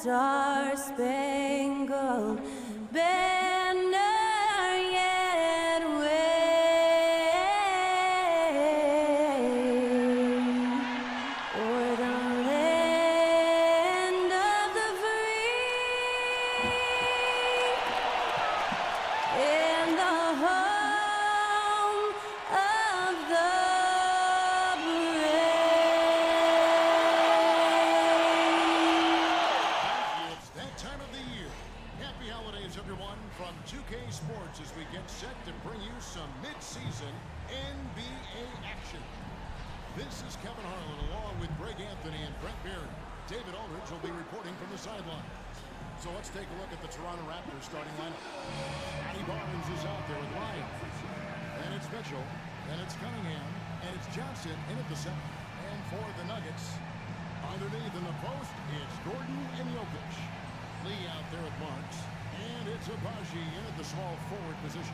star-spangled banner yet wave o'er the land of the free and the home of the from 2K Sports as we get set to bring you some mid-season NBA action. This is Kevin Harlan along with Greg Anthony and Brent Barry. David Aldridge will be reporting from the sideline. So let's take a look at the Toronto Raptors starting lineup. Scotty Barnes is out there with Ryan. Then it's Mitchell. Then it's Cunningham. And it's Johnson in at the center. And for the Nuggets, underneath in the post, it's Gordon and Jokic. Lee out there with Marks. And it's Abaji in at the small forward position.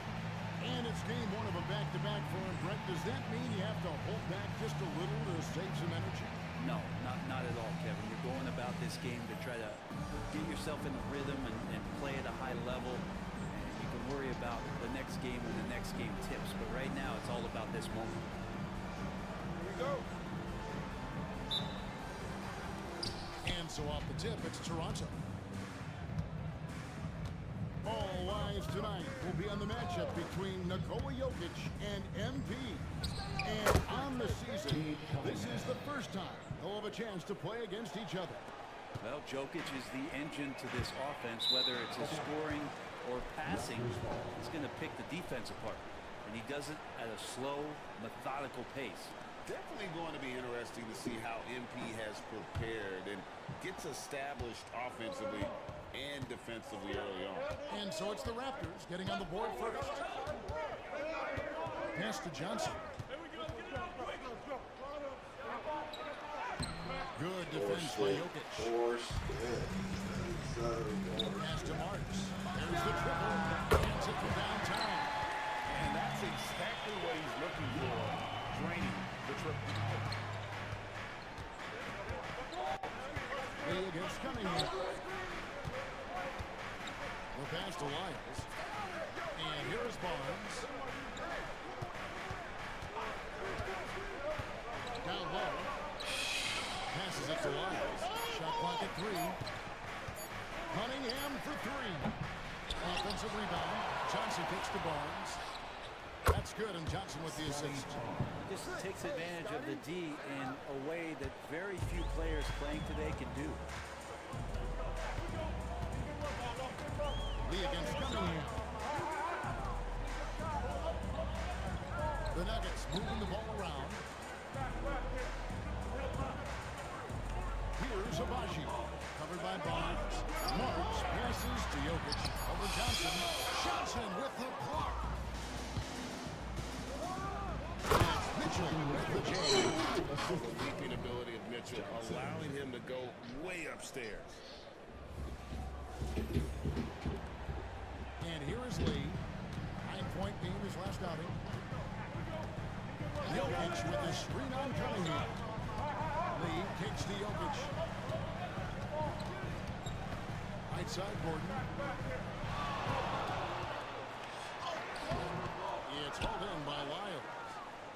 And it's game one of a back-to-back for him. Brett, does that mean you have to hold back just a little to save some energy? No, not at all, Kevin. You're going about this game to try to get yourself in the rhythm and play at a high level. And you can worry about the next game when the next game tips. But right now, it's all about this moment. Here we go. And so off the tip, it's Toronto. All eyes tonight will be on the matchup between Nikola Jokic and MP. And on the season, this is the first time they'll have a chance to play against each other. Well, Jokic is the engine to this offense, whether it's his scoring or passing. He's going to pick the defense apart, and he does it at a slow, methodical pace. Definitely going to be interesting to see how MP has prepared and gets established offensively and defensively early on. And so it's the Raptors getting on the board first. Pass to Johnson. Good defense by Jokic. Pass to Marks. There's the triple. Hands it from downtown. And that's exactly what he's looking for, draining the triple. Lee against Cunningham. The pass to Lyles. And here is Barnes. Down low. Passes it to Lyles. Shot clock at 3. Cunningham for 3. Offensive rebound. Johnson kicks to Barnes. That's good, and Johnson with the assist. Just takes advantage of the D in a way that very few players playing today can do. Lee against Cunningham. The Nuggets moving the ball around. Here's Abaji. Covered by Barnes. Marks passes to Jokic. Over Johnson. Johnson with the block. Mitchell with the jam. The leaping ability of Mitchell, allowing him to go way upstairs. And here is Lee. 9-point game his last outing. Jokic with the screen on Cunningham. Lee kicks to Jokic. Right side, Gordon. It's hauled in by Lyles.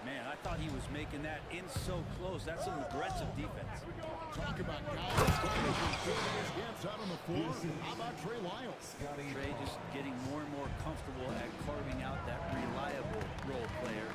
Man, I thought he was making that in so close. That's some aggressive defense. Talk about guys playing his gaps out on the floor. How about Trey Lyles? Trey just getting more and more comfortable at carving out that reliable role player.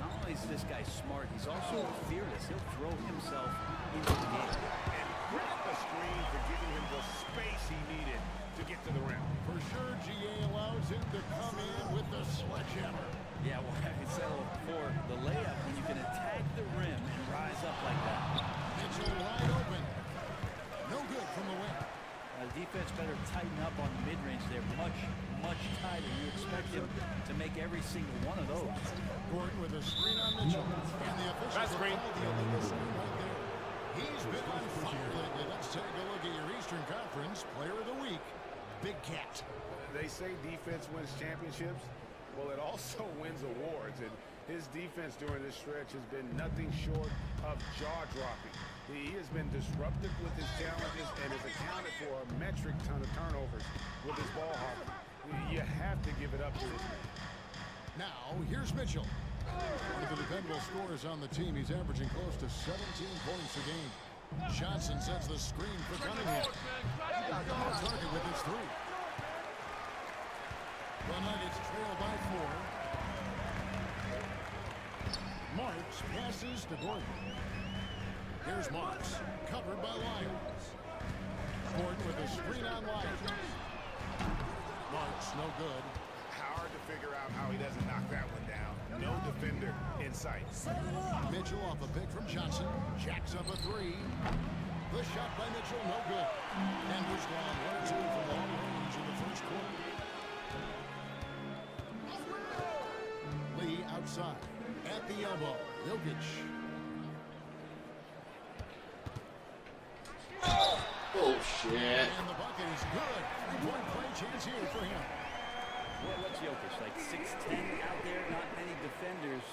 Not only is this guy smart, he's also fearless. He'll throw himself into the game. And grab the screen for giving him the space he needed to get to the rim. For sure, GA allows him to come in with the sledgehammer. Yeah, well, I settle for the layup when you can attack the rim and rise up like that. Mitchell wide open. No good from the wing. The defense better tighten up on the mid-range there. Much tighter. You expect him to make every single one of those. Gordon with a screen on Mitchell. And the officials will call the illegal screen right there. He's been on fire lately. Let's take a look at your Eastern Conference Player of the Week, Big Cat. They say defense wins championships. Well, it also wins awards, and His defense during this stretch has been nothing short of jaw-dropping. He has been disruptive with his challenges and has accounted for a metric ton of turnovers with his ball hawking. You have to give it up to this man. Now, here's Mitchell. One of the dependable scorers on the team. He's averaging close to 17 points a game. Johnson sets the screen for Cunningham. On target with his three. The Nuggets trail by 4. Marks passes to Gordon. Here's Marks, covered by Lyons. Gordon with a screen on Lyons. Marks, no good. Hard to figure out how he doesn't knock that one down. No defender in sight. Mitchell off a pick from Johnson. Jacks up a three. The shot by Mitchell, no good. Denver's gone 1-2 from long range in the first quarter. Lee outside. At the elbow. Jokic. Bullshit. And the bucket is good. Three-point play chance here for him. Well, what's Jokic, like 6'10" out there? Not many defenders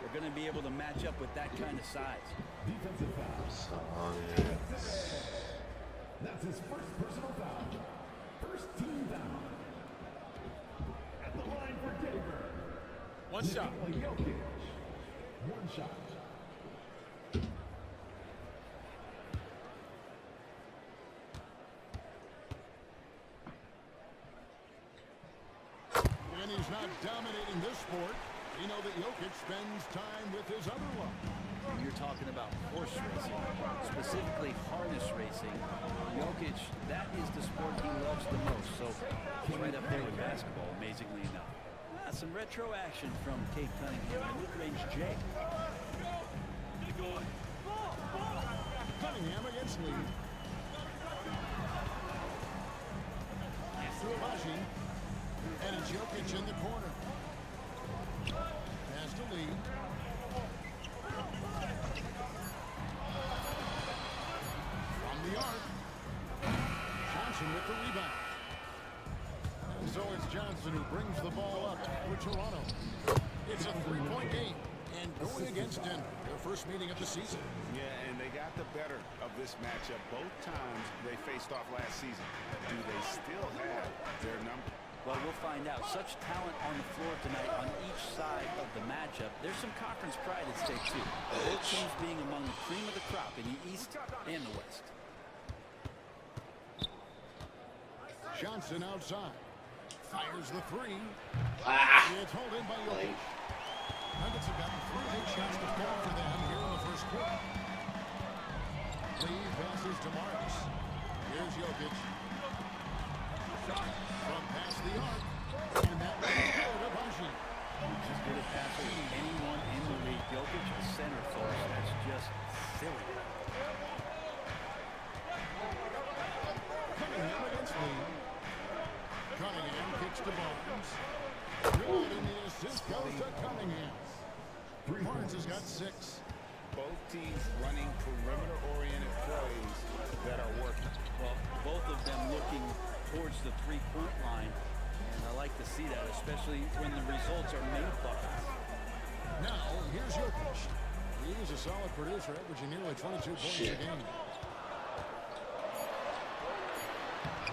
are going to be able to match up with that kind of size. Defensive foul. That's his first personal foul. First team foul. At the line for Denver. One shot. Jokic. One shot. And he's not dominating this sport. We know that Jokic spends time with his other love. You're talking about horse racing, specifically harness racing. Jokic, that is the sport he loves the most. So he's right up there with basketball, amazingly enough. Some retro action from Kate Cunningham and mid-range Jay. Cunningham against Lee. Baji. And it's Jokic in the corner. Pass to Lee. From the arc. Johnson with the rebound. And so it's Johnson who brings the ball up for Toronto. It's a three-point game. And going against Denver, their first meeting of the season. Yeah, and they got the better of this matchup both times they faced off last season. Do they still have their number? Well, we'll find out. Such talent on the floor tonight on each side of the matchup. There's some conference pride at stake, too. Both teams being among the cream of the crop in the East and the West. Johnson outside. Fires the three. It's hauled in by Jokic. Nuggets have gotten 3 big shots to fall for them here in the first quarter. Lee passes to Marks. Here's Jokic. From past the arc. And that was good to Baji. He's as good at passing as anyone in the league. Jokic, a center, folks. That's just silly. Cunningham against Lee. Cunningham kicks to Barnes. Good, and the assist goes to Cunningham. Barnes has got 6. Both teams running perimeter-oriented plays that are working. Well, both of them looking towards the three-point line. And I like to see that, especially when the results are made buckets. Now, here's Jokic. He is a solid producer, averaging nearly 22 points a game.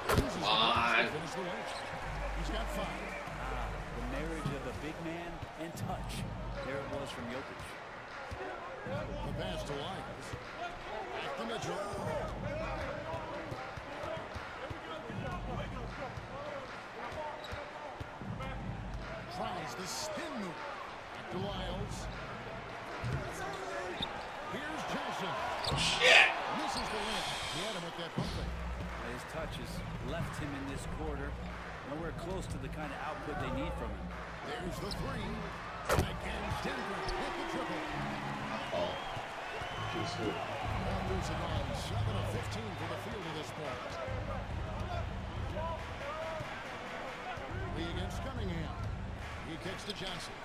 Come on. Finish the race. He's got 5. The marriage of a big man and touch. There it was from Jokic. The pass to Lyons. Back to Mitchell. Tries the spin move. Back to Lyles. Here's Johnson. Shit. Misses the rim. He had him with that pump fake. His touches left him in this quarter. Nowhere close to the kind of output they need from him. There's the 3. And again, Denver with the triple. Oh. Too soon. Raptors have gone 7 of 15 from the field at this point. Lee against Cunningham. He kicks to Johnson.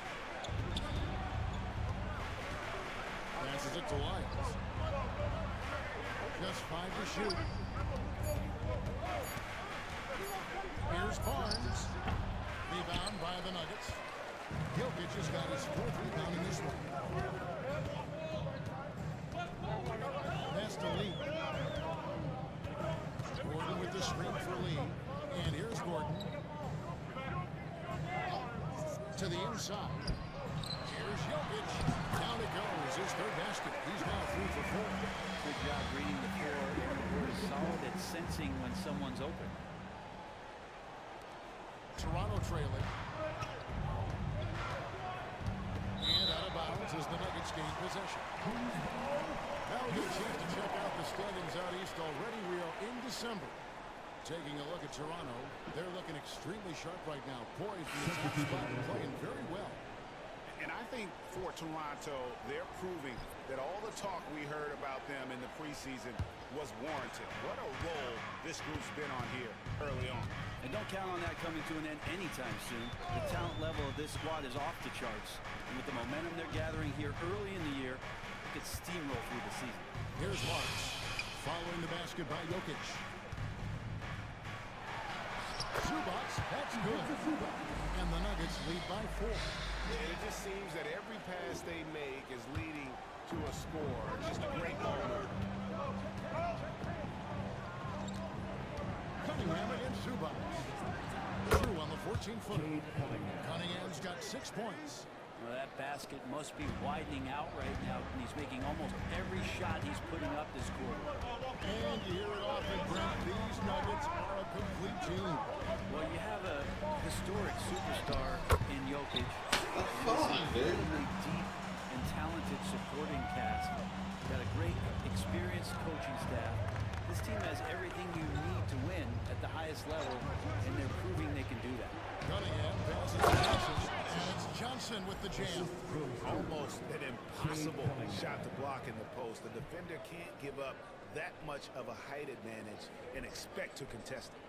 Passes it to Lyons. Just 5 to shoot. Here's Barnes. Rebound by the Nuggets. Jokic has got his 4th rebound in this one. Pass to Lee. Gordon with the screen for Lee. And here's Gordon. To the inside. Here's Jokic. Down it goes. His 3rd basket. He's now 3 for 4. Good job reading the floor. We're solid at sensing when someone's open. Toronto trailing. And out of bounds as the Nuggets gain possession. Now we get a chance to check out the standings out east already. We are in December. Taking a look at Toronto, they're looking extremely sharp right now. Poised in the top spot and playing very well. And I think for Toronto, they're proving that all the talk we heard about them in the preseason was warranted. What a role this group's been on here early on. And don't count on that coming to an end anytime soon. The talent level of this squad is off the charts. And with the momentum they're gathering here early in the year, it could steamroll through the season. Here's Marks. Following the basket by Jokic. Zubac, that's good. And the Nuggets lead by 4. And it just seems that every pass they make is leading to a score. Just a great moment. Cunningham against Zubac. Through on the 14-footer. Cunningham's got 6 points. Well, that basket must be widening out right now, and he's making almost every shot he's putting up this quarter. And you hear it often, Brent. These Nuggets are a complete team. Well, you have a historic superstar in Jokic. Come on, dude. Incredibly deep and talented supporting cast. Got a great, experienced coaching staff. This team has everything you need to win at the highest level, and they're proving they can do that. Cunningham passes to Johnson. And it's Johnson with the jam. Almost an impossible shot to block in the post. The defender can't give up that much of a height advantage and expect to contest it.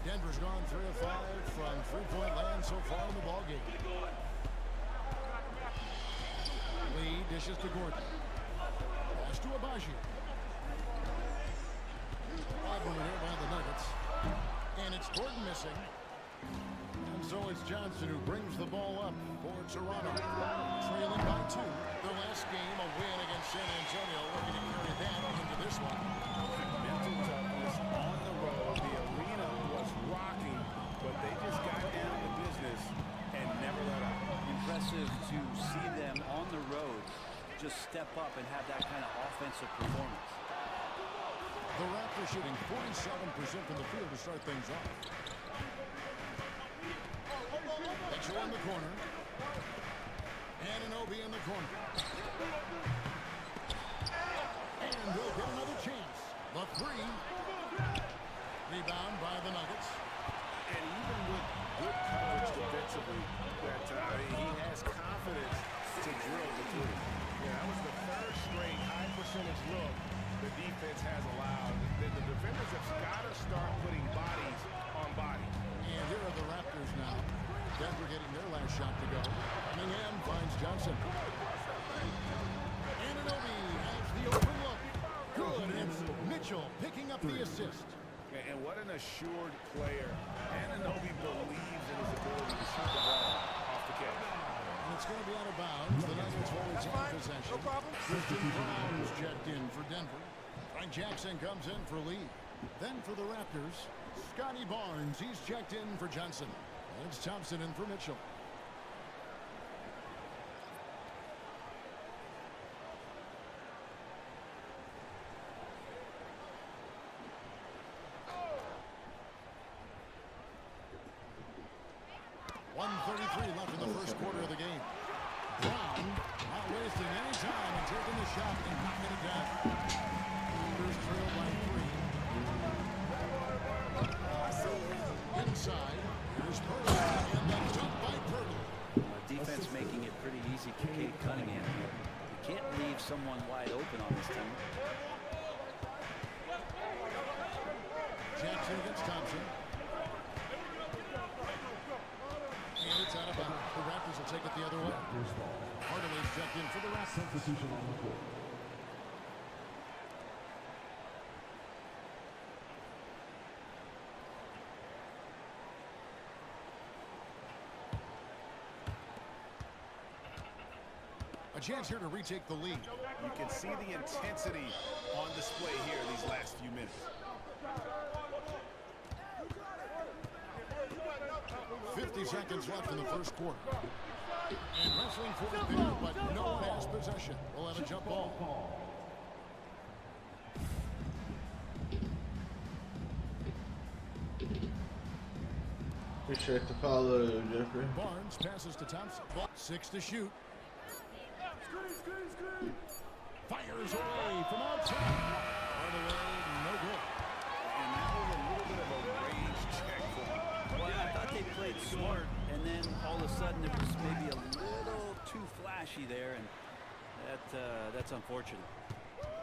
Denver's gone 3 of 5 from 3-point land so far in the ballgame. Lee dishes to Gordon. Pass to Abaji. Odd one here by the Nuggets. And it's Gordon missing. And so it's Johnson who brings the ball up for Toronto. Trailing by 2. Their last game, a win against San Antonio, looking to carry that into this one. Mental toughness on the road. The arena was rocking, but they just got down to business and never let up. Impressive to see them on the road just step up and have that kind of offensive performance. The Raptors shooting 47% from the field to start things off. Mitchell in the corner. Anunoby in the corner. And they'll get another chance. The 3. Rebound by the Nuggets. And even with good coverage defensively, that he has confidence to drill the 3. Yeah, that was the 3rd straight high percentage look the defense has allowed. The defenders have got to start putting bodies on body. And here are the Raptors now. Denver getting their last shot to go. Cunningham finds Johnson. Anunoby has the open look. Good. And it's Mitchell picking up the assist. And what an assured player. Anunoby believes in his ability to shoot the ball off the catch. And it's going to be out of bounds. The Nuggets hold its own possession. No problem. Christian Brown's checked in for Denver. Frank Jackson comes in for Lee. Then for the Raptors, Scotty Barnes. He's checked in for Johnson. And it's Thompson in for Mitchell. .133 left in the first quarter of the game. Brown not wasting any time and taking the shot and knocking it down. Raptors trail by 3. Inside, here's Purtle, and then dunk by Purtle. Defense making it pretty easy for Cade Cunningham here. You can't leave someone wide open on this team. Jackson against Thompson. And it's out of bounds. The Raptors will take it the other way. Hardaway's checked in for the Raptors. Substitution on the court. A chance here to retake the lead. You can see the intensity on display here these last few minutes. 50 seconds left in the first quarter. And wrestling for it there, but no one has possession. We'll have a jump ball. Appreciate the follow, Jeffrey. Barnes passes to Thompson. 6 to shoot. Fires away from outside. Right away, no good. And that was a little bit of a range check for him. Well, I thought they played smart, and then all of a sudden it was maybe a little too flashy there, and that's unfortunate.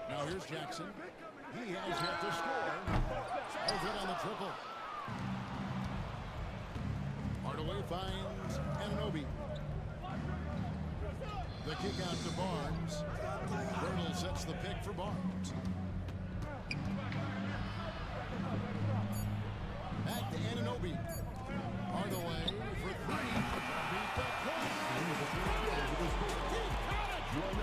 Now here's Jackson. He has yet to score. Over on the triple. Hardaway finds Anunoby. The kick out to Barnes. Vernal sets the pick for Barnes. Back to Anunoby. Hardaway for 3. Beat the clock.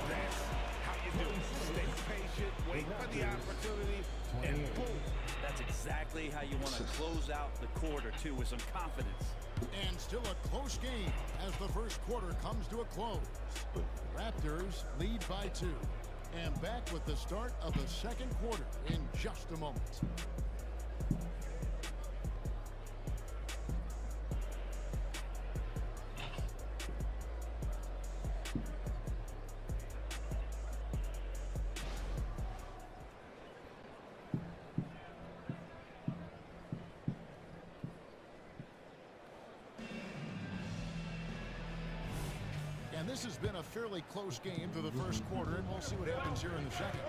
That's how you do it. Stay patient, wait for the opportunity, and boom. That's exactly how you want to close out the quarter, too, with some confidence. And still a close game as the first quarter comes to a close. Raptors lead by 2. And back with the start of the second quarter in just a moment. And this has been a fairly close game through the first quarter, and we'll see what happens here in the second.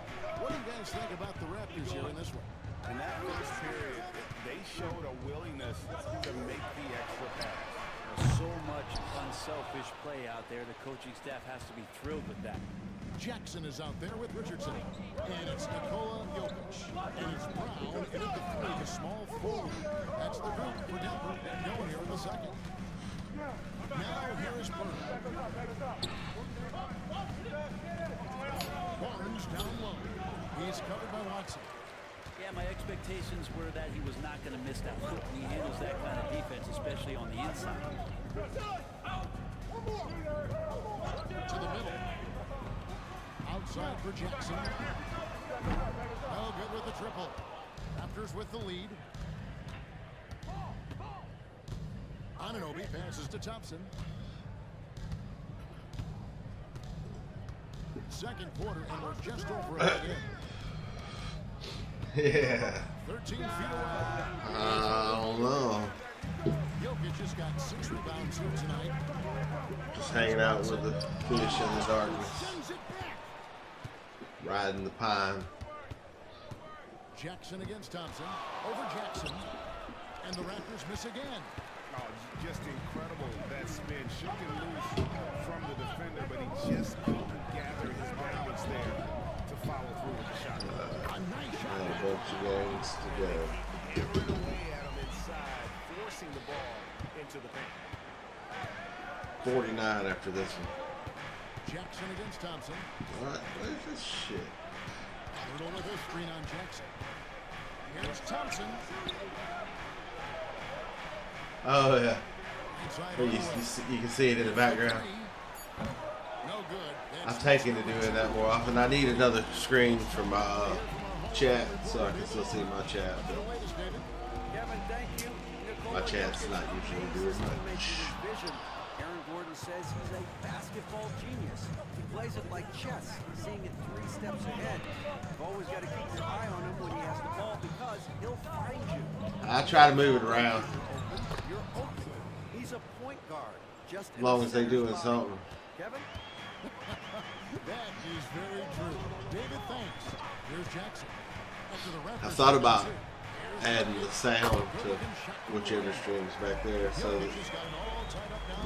What do you guys think about the Raptors here in this one? In that first period, they showed a willingness to make the extra pass. There's so much unselfish play out there. The coaching staff has to be thrilled with that. Jackson is out there with Richardson. And it's Nikola Jokic. And it's Brown into the 3, a small forward. That's the group for Denver. Going here in the second. Now here is Burns. Barnes down low. He's covered by Watson. Yeah, my expectations were that he was not going to miss that foot, and he handles that kind of defense, especially on the inside. To the middle. Outside for Jackson. Well, good with the triple. Raptors with the lead. Anunoby passes to Thompson. Second quarter, and we're just over it again. Yeah. 13 feet away. I don't know. Jokic just got 6 rebounds here tonight. Just hanging out with the fish in the darkness. Sends it back. Riding the pine. Jackson against Thompson. Over Jackson. And the Raptors miss again. Oh, just incredible. That spin shook him loose from the defender, but he just couldn't gather his balance there to follow through with the shot. A nice shot. And a bunch of games to go. Hammering away at him inside, forcing the ball into the paint. 49 after this one. Jackson against Thompson. What is this shit? Riddle with a screen on Jackson. Here's Thompson. Oh, yeah. Inside You can see it in the background. No good. I'm taking to doing that more often. I need another screen for my chat so I can still see my chat. But Kevin, thank you. my chat's not usually doing much. Aaron Gordon says he's a basketball genius. He plays it like chess, seeing it 3 steps ahead. You've always got to keep your eye on him when he has the ball because he'll find you. I try to move it around You're open. He's a point guard. Just as long as they're doing something. Kevin? That is very true. David, thanks. Here's Jackson. After the Raptors I thought about adding the sound to whichever strings back there so that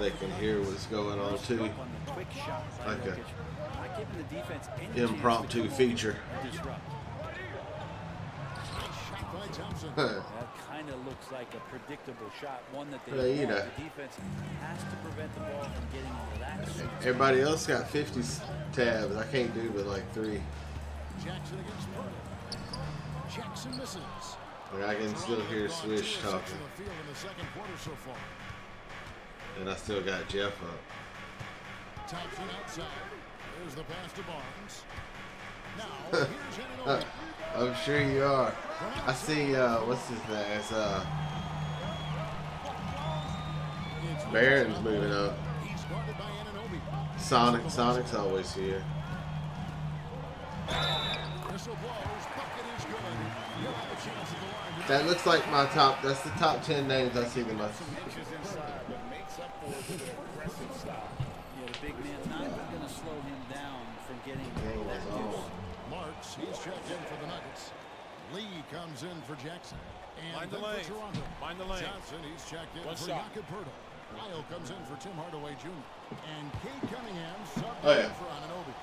they can hear what's going on too. Quick shot by Like a Jokic. Not giving the defense any chance impromptu to feature. disrupt. Nice shot by by Thompson. That kind of looks like a predictable shot, one that they Well, you want. know. The defense has to prevent the ball from getting into that zone. Everybody else got 50 tabs. I can't do but like 3. Jackson against Purtle. Jackson misses. But I can still hear Swish talking. The field in the second quarter so far. And I still got Jeff up. Thompson outside. There's the pass to Barnes. Now, here's Anunoby. I'm sure you are. I see, what's his name? It's, Barron's moving up. He's guarded by Anunoby. Sonic's always here. Whistle blows. Bucket is good. He'll have a chance at the line. That looks like my top, that's the top 10 names I see in my. Inches inside, but makes up for it with an aggressive style. Yeah, the big man's not going to slow him down from getting Game that was deuce. on. Marks, he's checked in for the Nuggets. Lee comes in for Jackson. And Mind the then lane. for Toronto. Mind the lane. Johnson, he's checked in One for shot. Jakob Poeltl. Lyle comes in for Tim Hardaway Jr. And Cade Cunningham subbed Oh, in yeah. for Anunoby.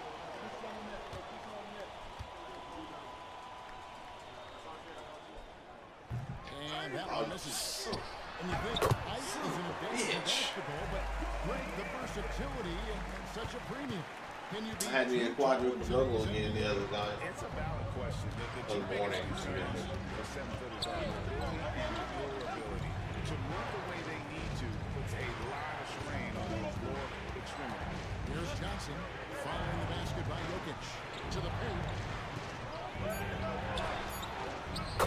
And that one misses. And you think ice is an advantage in basketball, but Greg, the versatility and such a premium. Can you I had me a quadruple double again the other night. It's a valid question. The two Oh, morning. biggest concerns for 7-footers are mobility and durability. To move the way they need to puts a lot of strain on those lower extremities. Here's Johnson following the basket by Jokic to the paint.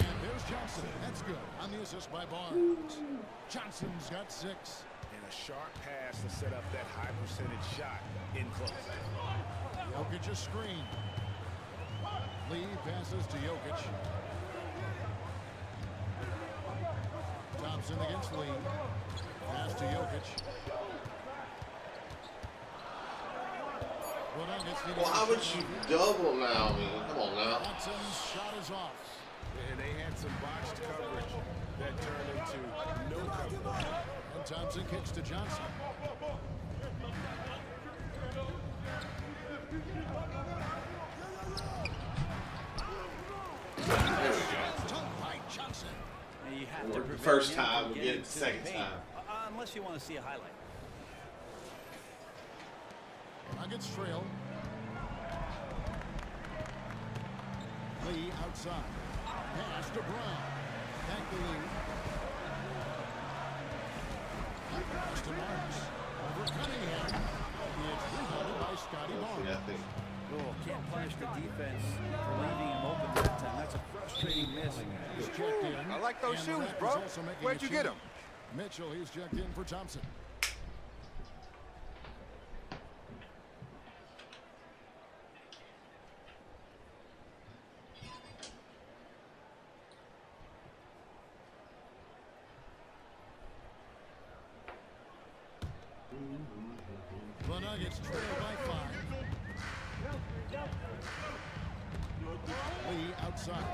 And there's Johnson. That's good. On the assist by Barnes. Johnson's got 6. And a sharp pass to set up that high percentage shot in close. Jokic a screen. Lee passes to Jokic. Thompson against Lee. Pass to Jokic. Well, how would you double now? I mean, come on now. Watson's shot is off. And they had some botched coverage that turned into no coverage. And Thompson kicks to Johnson. Dunked by Johnson. And you have to The prevent first him time, from we getting get it the to second paint, time. Unless you want to see a highlight. Nuggets trail. Lee outside. Pass to Brown. Back to Lee. Pass to Marks. Over Cunningham. It's rebounded by Scotty Barnes. Yeah, I think. Oh, can't punish the defense for leaving him open that time. That's a frustrating miss. He's checked in. I like those And the shoes, Raptors bro. also making Where'd a you get 'em? change. Mitchell, he's checked in for Thompson. The Nuggets trail by 5. Lee outside.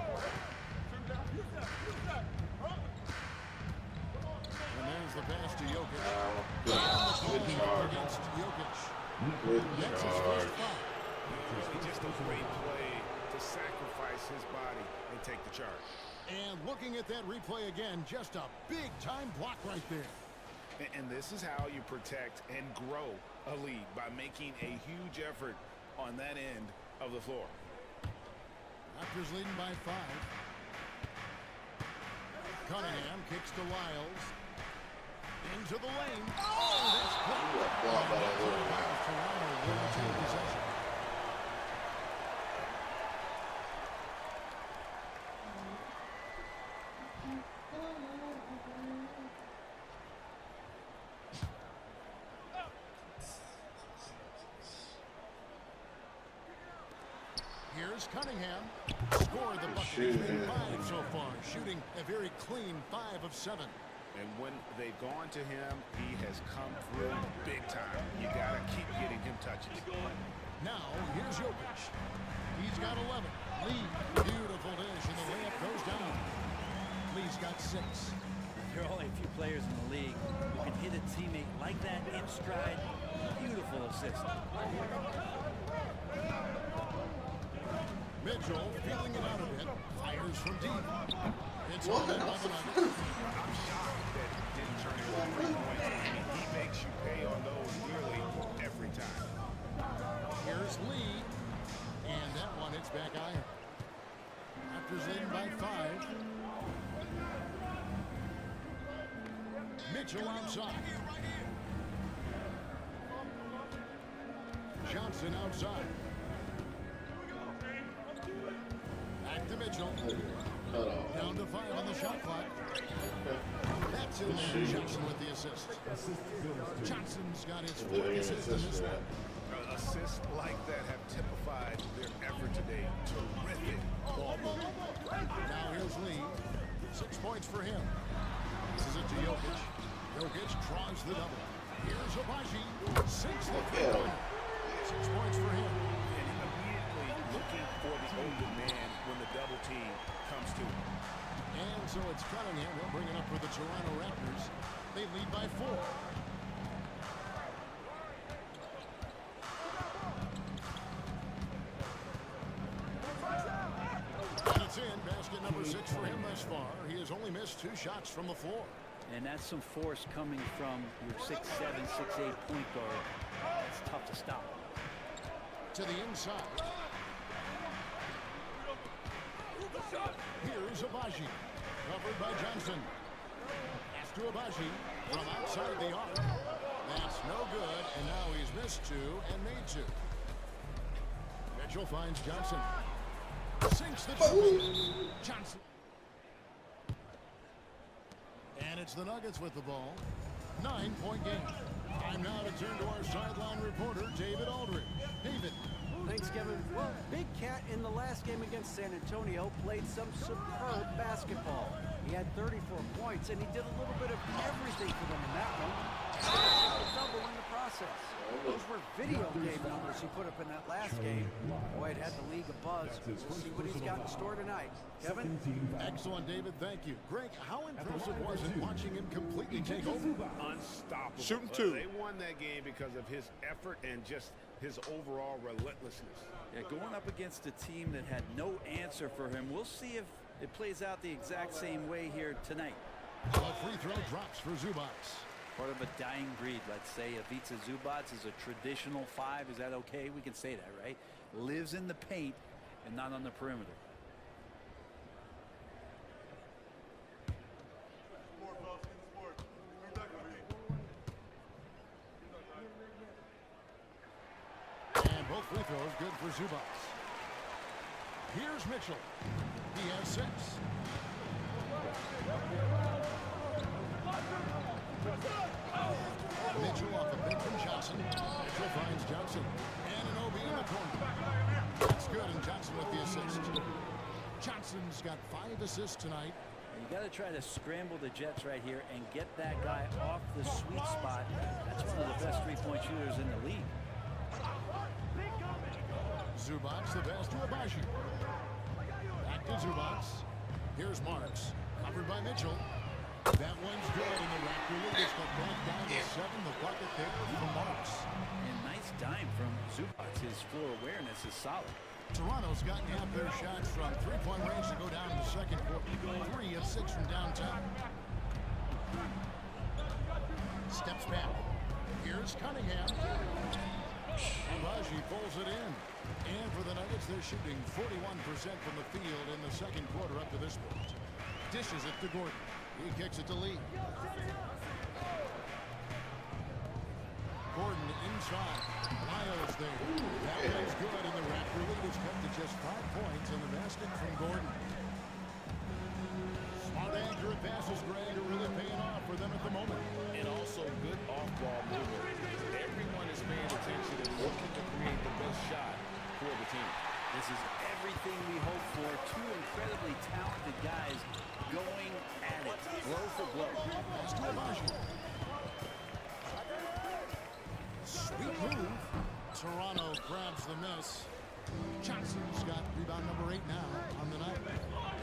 And there's the pass to Jokic. Good charge. Against Jokic. Good That's his charge. first foul. Really just a great play to sacrifice his body and take the charge. And looking at that replay again, just a big-time block right there. And this is how you protect and grow a lead, by making a huge effort on that end of the floor. Raptors leading by 5. Cunningham kicks to Lyles. Into the lane. Oh, that's blocked. Blocked by that little guy. Toronto will retain possession. Here's Cunningham. Scored the bucket. He's made 5 so far. Shooting a very clean 5 of 7. And when they've gone to him, he has come through big time. You got to keep getting him touches. Now, here's Jokic. He's got 11. Lee, beautiful dish, and the layup goes down. Lee's got 6. There are only a few players in the league who can hit a teammate like that in stride. Beautiful assist. Mitchell feeling it out a bit. Fires from deep. It's What? all in by the Nuggets. I'm shocked that he didn't turn into a 3-point. I mean, he makes you pay on those nearly every time. Here's Lee. And that one hits back iron. Raptors leading by 5. Mitchell outside. Johnson outside. Back to Mitchell. Cut off. Down to 5 on the shot clock. That's in there. Johnson with the assist. Johnson's got his 4th assist in this one. Assists like that have typified their effort today. Terrific ball movement. Now here's Lee. 6 points for him. This is it to Jokic. Jokic draws the double. Here's Abaji. Sinks the three-pointer. 6 points for him. And immediately looking for the open man when the double team comes to him. And so it's Cunningham. They'll bring it up for the Toronto Raptors. They lead by 4. And it's in. Basket number 6 for him thus far. He has only missed 2 shots from the floor. And that's some force coming from your 6'7", 6'8" point guard. It's tough to stop. To the inside. Here's Abaji. Covered by Johnson. Pass to Abaji from outside the arc. That's no good, and now he's missed 2 and made 2. Mitchell finds Johnson. Sinks the triple. Johnson. And it's the Nuggets with the ball. 9-point game. Time now to turn to our sideline reporter, David Aldridge. David. Thanks, Kevin. Well, Big Cat in the last game against San Antonio played some superb basketball. He had 34 points, and he did a little bit of everything for them in that one. Double in the process. Those were video game numbers he put up in that last game. Boy, it had the league abuzz. We'll see what he's got in store tonight. Kevin? Excellent, David. Thank you. Greg, how impressive was it watching him completely take over? Unstoppable. Shooting 2. They won that game because of his effort and just his overall relentlessness. Yeah, going up against a team that had no answer for him. We'll see if it plays out the exact same way here tonight. A free throw drops for Zubac. Part of a dying breed, let's say. Ivica Zubac is a traditional 5. Is that okay? We can say that, right? Lives in the paint and not on the perimeter. And both free throws good for Zubac. Here's Mitchell. He has 6. Mitchell off a pick from Johnson. Mitchell finds Johnson. Anunoby in the corner. That's good, and Johnson with the assist. Johnson's got 5 assists tonight. You got to try to scramble the Jets right here and get that guy off the sweet spot. That's one of the best 3-point shooters in the league. Zubac the pass to Abaji. Back to Zubac. Here's Marks. Covered by Mitchell. That one's good, and the Raptor lead is cut back down to 7. The bucket there from Marks. And nice dime from Zubac. His floor awareness is solid. Toronto's gotten half their shots from 3-point range to go down in the second quarter. 3 of 6 from downtown. Steps back. Here's Cunningham. Abaji pulls it in. And for the Nuggets, they're shooting 41% from the field in the second quarter up to this point. Dishes it to Gordon. He kicks it to Lee. Gordon inside. Lyles there. That one's good, and the Raptor lead is cut to just 5 points in the basket from Gordon. Smart, accurate passes, Greg, are really paying off for them at the moment. And also good off-ball movement. Everyone is paying attention and looking to create the best shot for the team. This is everything we hope for. 2 incredibly talented guys going at it, blow for blow. Pass to Abaji. Sweet move. Toronto grabs the miss. Johnson's got rebound number 8 now on the night.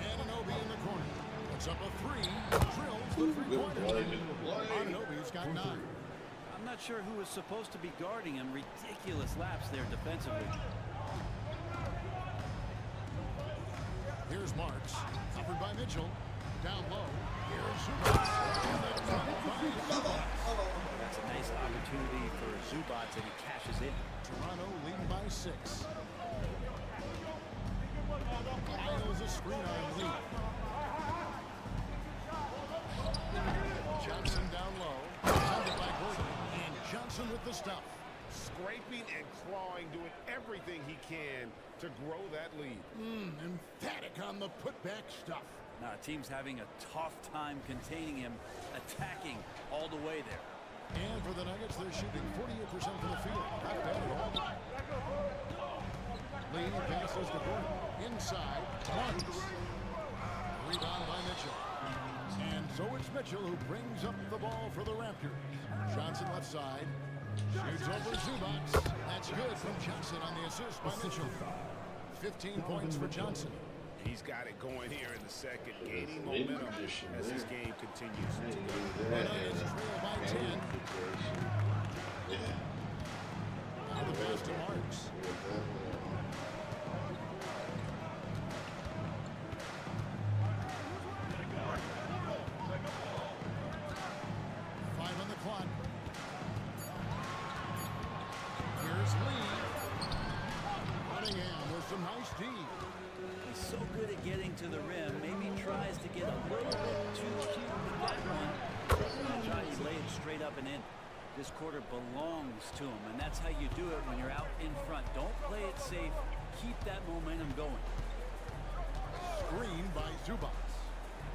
Anunoby in the corner. Puts up a 3. Drills the three-pointer. Anunoby's got 9. I'm not sure who was supposed to be guarding him. Ridiculous laps there defensively. Here's Marks. Covered by Mitchell. down low. Here's Zubac. That's a nice opportunity for Zubac, and he cashes in. Toronto leading by 6. Miles a screen arm lead. Johnson down low. Sended by Gordon. And Johnson with the stuff. Scraping and clawing, doing everything he can to grow that lead. Emphatic on the putback stuff. Now, team's having a tough time containing him, attacking all the way there. And for the Nuggets, they're shooting 48% from the field. Not bad at all. Lee passes to Gordon. Inside. Once. Rebound by Mitchell. And so it's Mitchell who brings up the ball for the Raptors. Johnson left side. Shoots over Zubac. That's good from Johnson on the assist by Mitchell. 15 points for Johnson. He's got it going here in the second, gaining momentum as this game continues to go. Nuggets trail by 10. Now the pass to Marks. 5 on the clock. Here's Lee. Cunningham with some nice D. He's so good at getting to the rim. Maybe tries to get a little bit too cute with that one. Try to lay it straight up and in. This quarter belongs to him, and that's how you do it when you're out in front. Don't play it safe. Keep that momentum going. Screen by Zubac.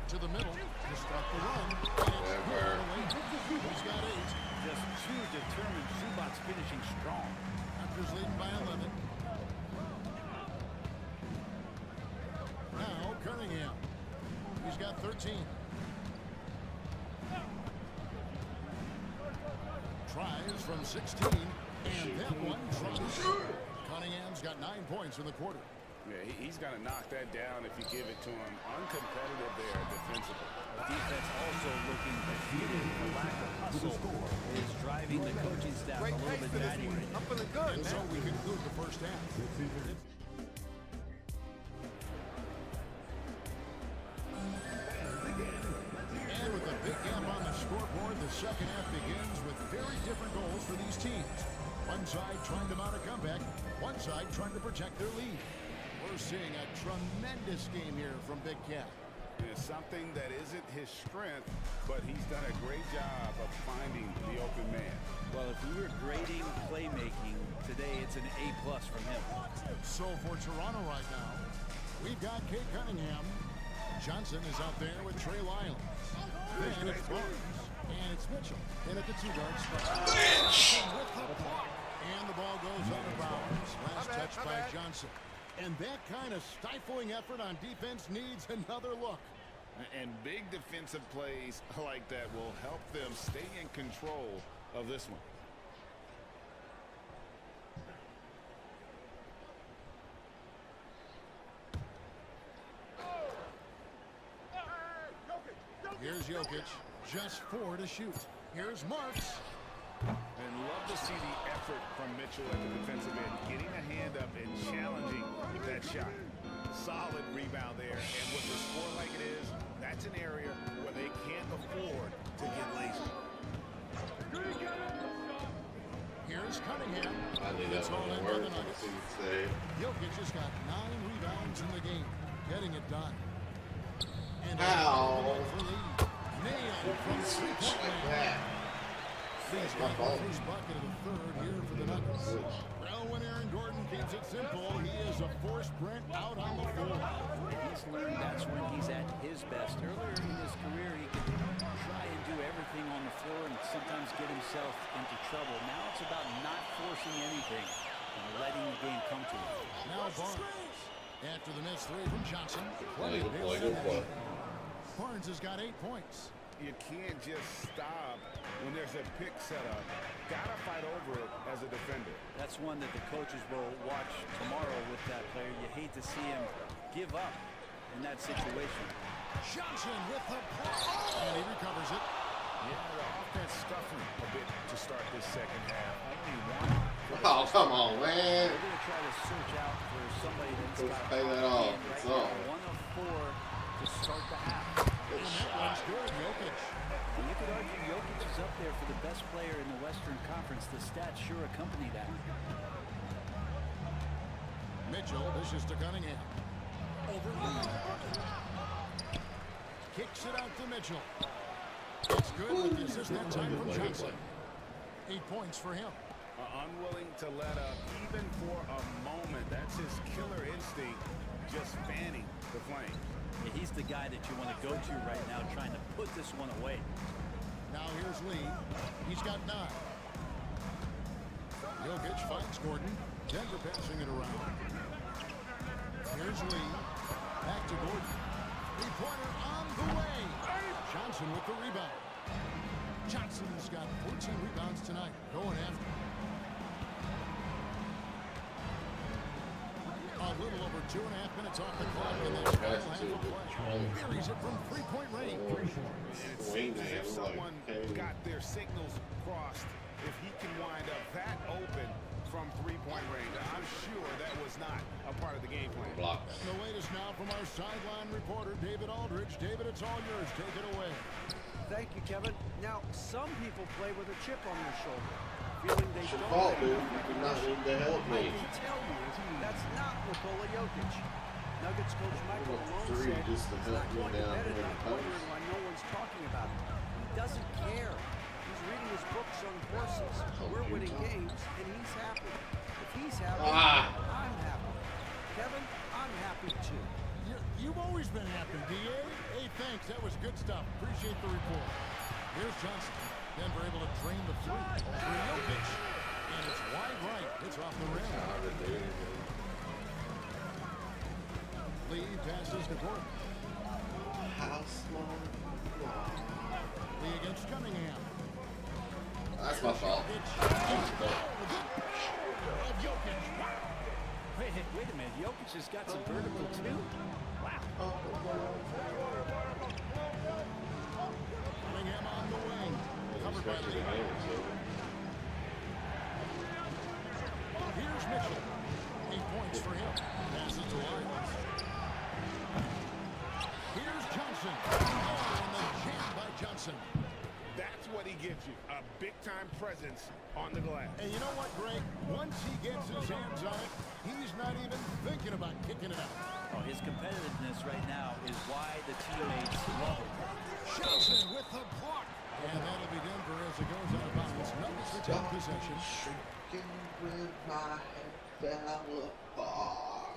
To the middle to start the run. And he's got 8. Just too determined. Zubac finishing strong. Raptors leading by 11. Now Cunningham. He's got 13. Tries from 16. And that one trumps. Cunningham's got 9 points in the quarter. Yeah, he's going to knock that down if you give it to him. Uncompetitive there defensively. Defense also looking defeated. The lack of hustle is driving the coaching staff a little bit batty right now. I'm feeling good, And man. so we conclude the first half. And with a big gap on the scoreboard, the second half begins with very different goals for these teams. One side trying to mount a comeback, one side trying to protect their lead. We're seeing a tremendous game here from Big Cat. It's something that isn't his strength, but he's done a great job of finding the open man. Well, if we were grading playmaking today, it's an A+ from him. So for Toronto right now, we've got Kate Cunningham. Johnson is out there with Trey Lyles. Then it's Barnes. And it's Mitchell. In at the 2-guard spot. And the ball goes out of bounds. Last touch by Johnson. And that kind of stifling effort on defense needs another look. And big defensive plays like that will help them stay in control of this one. Here's Jokic. Just 4 to shoot. Here's Marks. And love to see the effort from Mitchell at the defensive end, getting a hand up and challenging that shot. Solid rebound there, and with the score like it is, that's an area where they can't afford to get lazy. Here's Cunningham. I knew that It's all was in by the work. Nuggets. Say, Jokic has got 9 rebounds in the game, getting it done. And ow. for lead. Nailed from 3-point Like range. that. He's my got the fault. first bucket of the third here for the Nuggets. Well, when Aaron Gordon keeps it simple, he is a force Brent out on the floor. He's learned that's when he's at his best. Earlier in his career, he could try and do everything on the floor and sometimes get himself into trouble. Now it's about not forcing anything and letting the game come to him. Now Barnes. After the missed 3 from Johnson. Play, play, play. Barnes has got 8 points. You can't just stop when there's a pick set up. Gotta fight over it as a defender. That's one that the coaches will watch tomorrow with that player. You hate to see him give up in that situation. Johnson with the block. And he recovers it. Yeah, the offense stuffing a bit to start this second half. Only one. Oh, come on, man. They're going to try to search out for somebody that's Let's got pay that a off. hand It's right all. now. 1 of 4 to start the half. And that one's good, Jokic. Well, you could argue Jokic is up there for the best player in the Western Conference. The stats sure accompany that. Mitchell dishes to Cunningham. Over Lee. Kicks it out to Mitchell. It's good with the assist that time from Johnson. 8 points for him. Unwilling to let up even for a moment. That's his killer instinct, just fanning the flames. Yeah, he's the guy that you want to go to right now, trying to put this one away. Now here's Lee. He's got 9. Jokic finds Gordon. Denver passing it around. Here's Lee. Back to Gordon. Three-pointer on the way. Johnson with the rebound. Johnson's got 14 rebounds tonight. Going after. A little over 2.5 minutes off the clock in this final half of play. Buries it from three-point range. It seems as if someone got their signals crossed. If he can wind up that open from three-point range, I'm sure that was not a part of the game plan. The latest now from our sideline reporter, David Aldridge. David, it's all yours. Take it away. Thank you, Kevin. Now, some people play with a chip on their shoulder, feeling they don't Fault, have dude. enough You do not need to help I me. can tell you, that's not Nikola Jokic. Nuggets coach Michael Malone Three said just to he's help not me going to down bed at here in night the post. wondering why no one's talking about him. He doesn't care. He's reading his books on horses. We're winning games, and he's happy. If he's happy, I'm happy. Kevin, I'm happy too. You've always been happy, D.A. Hey, thanks. That was good stuff. Appreciate the report. Here's Johnson. Denver able to drain the three. For Jokic. And it's wide right. It's off the rim. Lee passes to Gordon. How small? Lee against Cunningham. That's my fault. Of Jokic. Wait a minute. Jokic has got some vertical too. Wow. Cunningham on the wing. Covered by Lee. Here's Mitchell. 8 points for him. Passes to Lyons. Here's Johnson. Oh, and the jam by Johnson. That's what he gives you, a big-time presence on the glass. And you know what, Greg? Once he gets his hands on it, he's not even thinking about kicking it out. Oh, his competitiveness right now is why the teammates love him. Johnson with the block. And that'll be Denver as it goes out of bounds. Nuggets to take possession. Shaking with my head fell apart.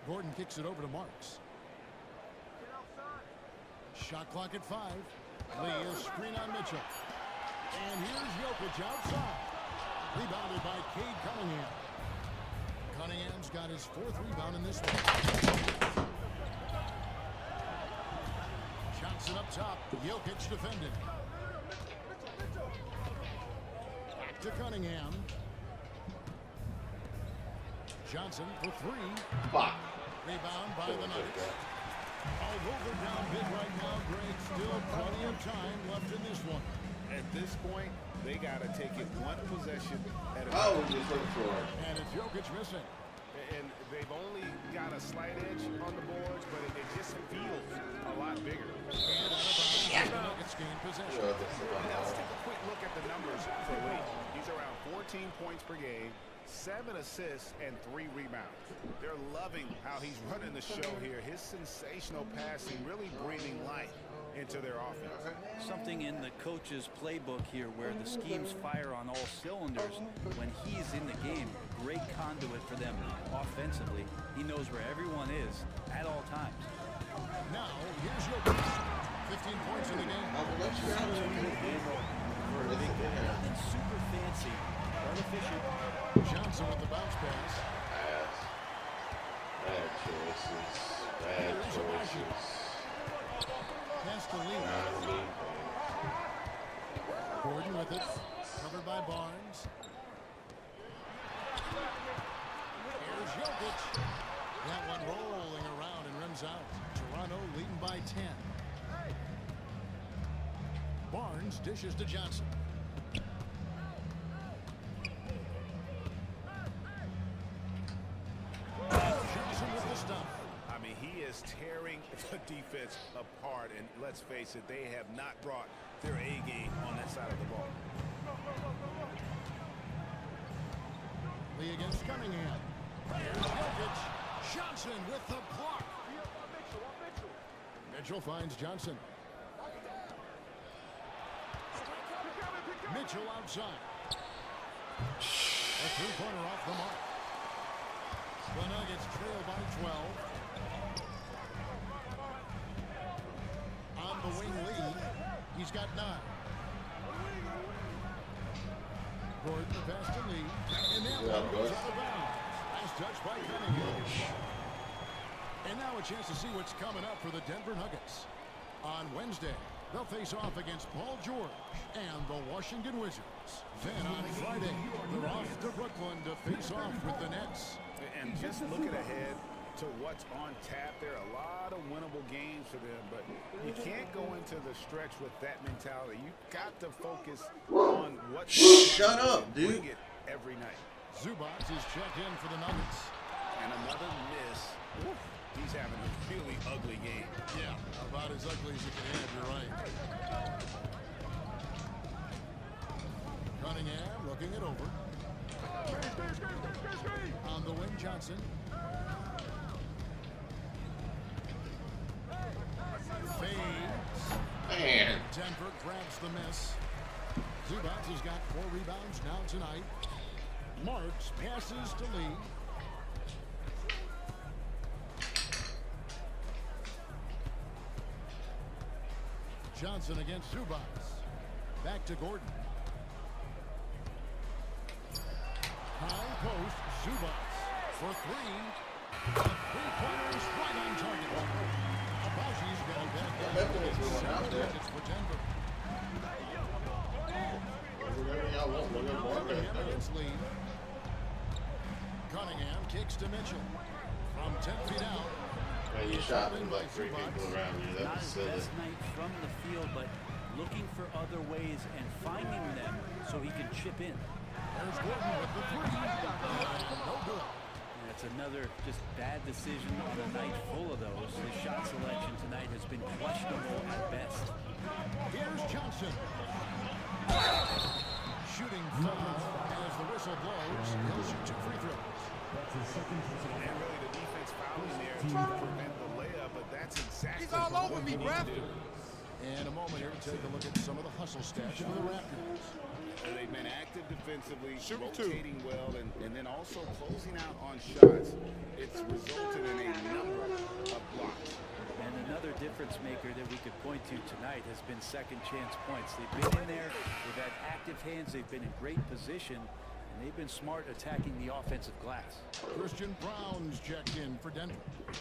Gordon kicks it over to Marks. Shot clock at 5. Lee, a screen on Mitchell. And here's Jokic outside. Rebounded by Cade Cunningham. Cunningham's got his 4th rebound in this one. Johnson up top. Jokic defended. Back to Cunningham. Johnson for 3. Fuck. Rebound by the Nuggets. Although they're down big right now, Greg, still plenty of time left in this one. At this point, they got to take it one possession at a Oh, time. we just went for it. And it's Jokic missing. And they've only got a slight edge on the boards, but it just feels a lot bigger. And out of bounds, the Nuggets gain possession. Now let's take a quick look at the numbers for Lee. He's around 14 points per game, 7 assists, and 3 rebounds. They're loving how he's running the show here. His sensational passing really breathing life into their offense. Something in the coach's playbook here where the schemes fire on all cylinders. When he's in the game, great conduit for them offensively. He knows where everyone is at all times. Now, here's Jokic. 15 points in the game. Nothing super fancy, but efficient. Johnson with the bounce pass. Bad choices. Bad choices. Pass to Lee. Gordon with it. Covered by Barnes. Here's Jokic. That one rolling around and rims out. Toronto leading by 10. Barnes dishes to Johnson. just tearing the defense apart. And let's face it, they have not brought their A game on that side of the ball. Lee against Cunningham. Here's Jokic. Johnson with the block. Mitchell finds Johnson. Mitchell outside. A three-pointer off the mark. The Nuggets trail by 12. On the wing lead, he's got 9. Gordon the pass to Lee, and that one goes out of bounds. Nice touch by Cunningham. And now a chance to see what's coming up for the Denver Nuggets. On Wednesday, they'll face off against Paul George and the Washington Wizards. Then on Friday, they're off to Brooklyn to face off with the Nets. And just looking ahead to what's on tap, there are a lot of winnable games for them, but you can't go into the stretch with that mentality. You got to focus on what's Shut up, dude. Bring it every night. Zubac is checked in for the Nuggets. And another miss. Woo. He's having a really ugly game. Yeah, about as ugly as you can have, you're right. Cunningham looking it over. On the wing, Johnson. Fades. Man. Denver grabs the miss. Zubac has got 4 rebounds now tonight. Marks passes to Lee. Johnson against Zubac. Back to Gordon. High post, Zubac for 3. The three-pointers right on target. Abaji's got it back down. It's 7 targets for Denver. Cunningham against Lee. Cunningham kicks to Mitchell. From 10 feet out. Man, you shot with like 3 people around you. That Not was his silly. best night from the field, but looking for other ways and finding them so he can chip in. There's Gordon with the 3. No good. And that's another just bad decision on a night full of those. His shot selection tonight has been questionable at best. Here's Johnson. Shooting foul as the whistle blows. He'll shoot 2 free throws. That's his second personal And foul. really the defense fouling there to prevent the layup, but that's exactly He's all over what me, you need ref. to do. In a moment here, take a look at some of the hustle stats for the Raptors. And they've been active defensively, Shoot rotating well, and then also closing out on shots. It's resulted in a number of blocks. And another difference maker that we could point to tonight has been second chance points. They've been in there, they've had active hands, they've been in great position, and they've been smart attacking the offensive glass. Christian Brown's checked in for Denver.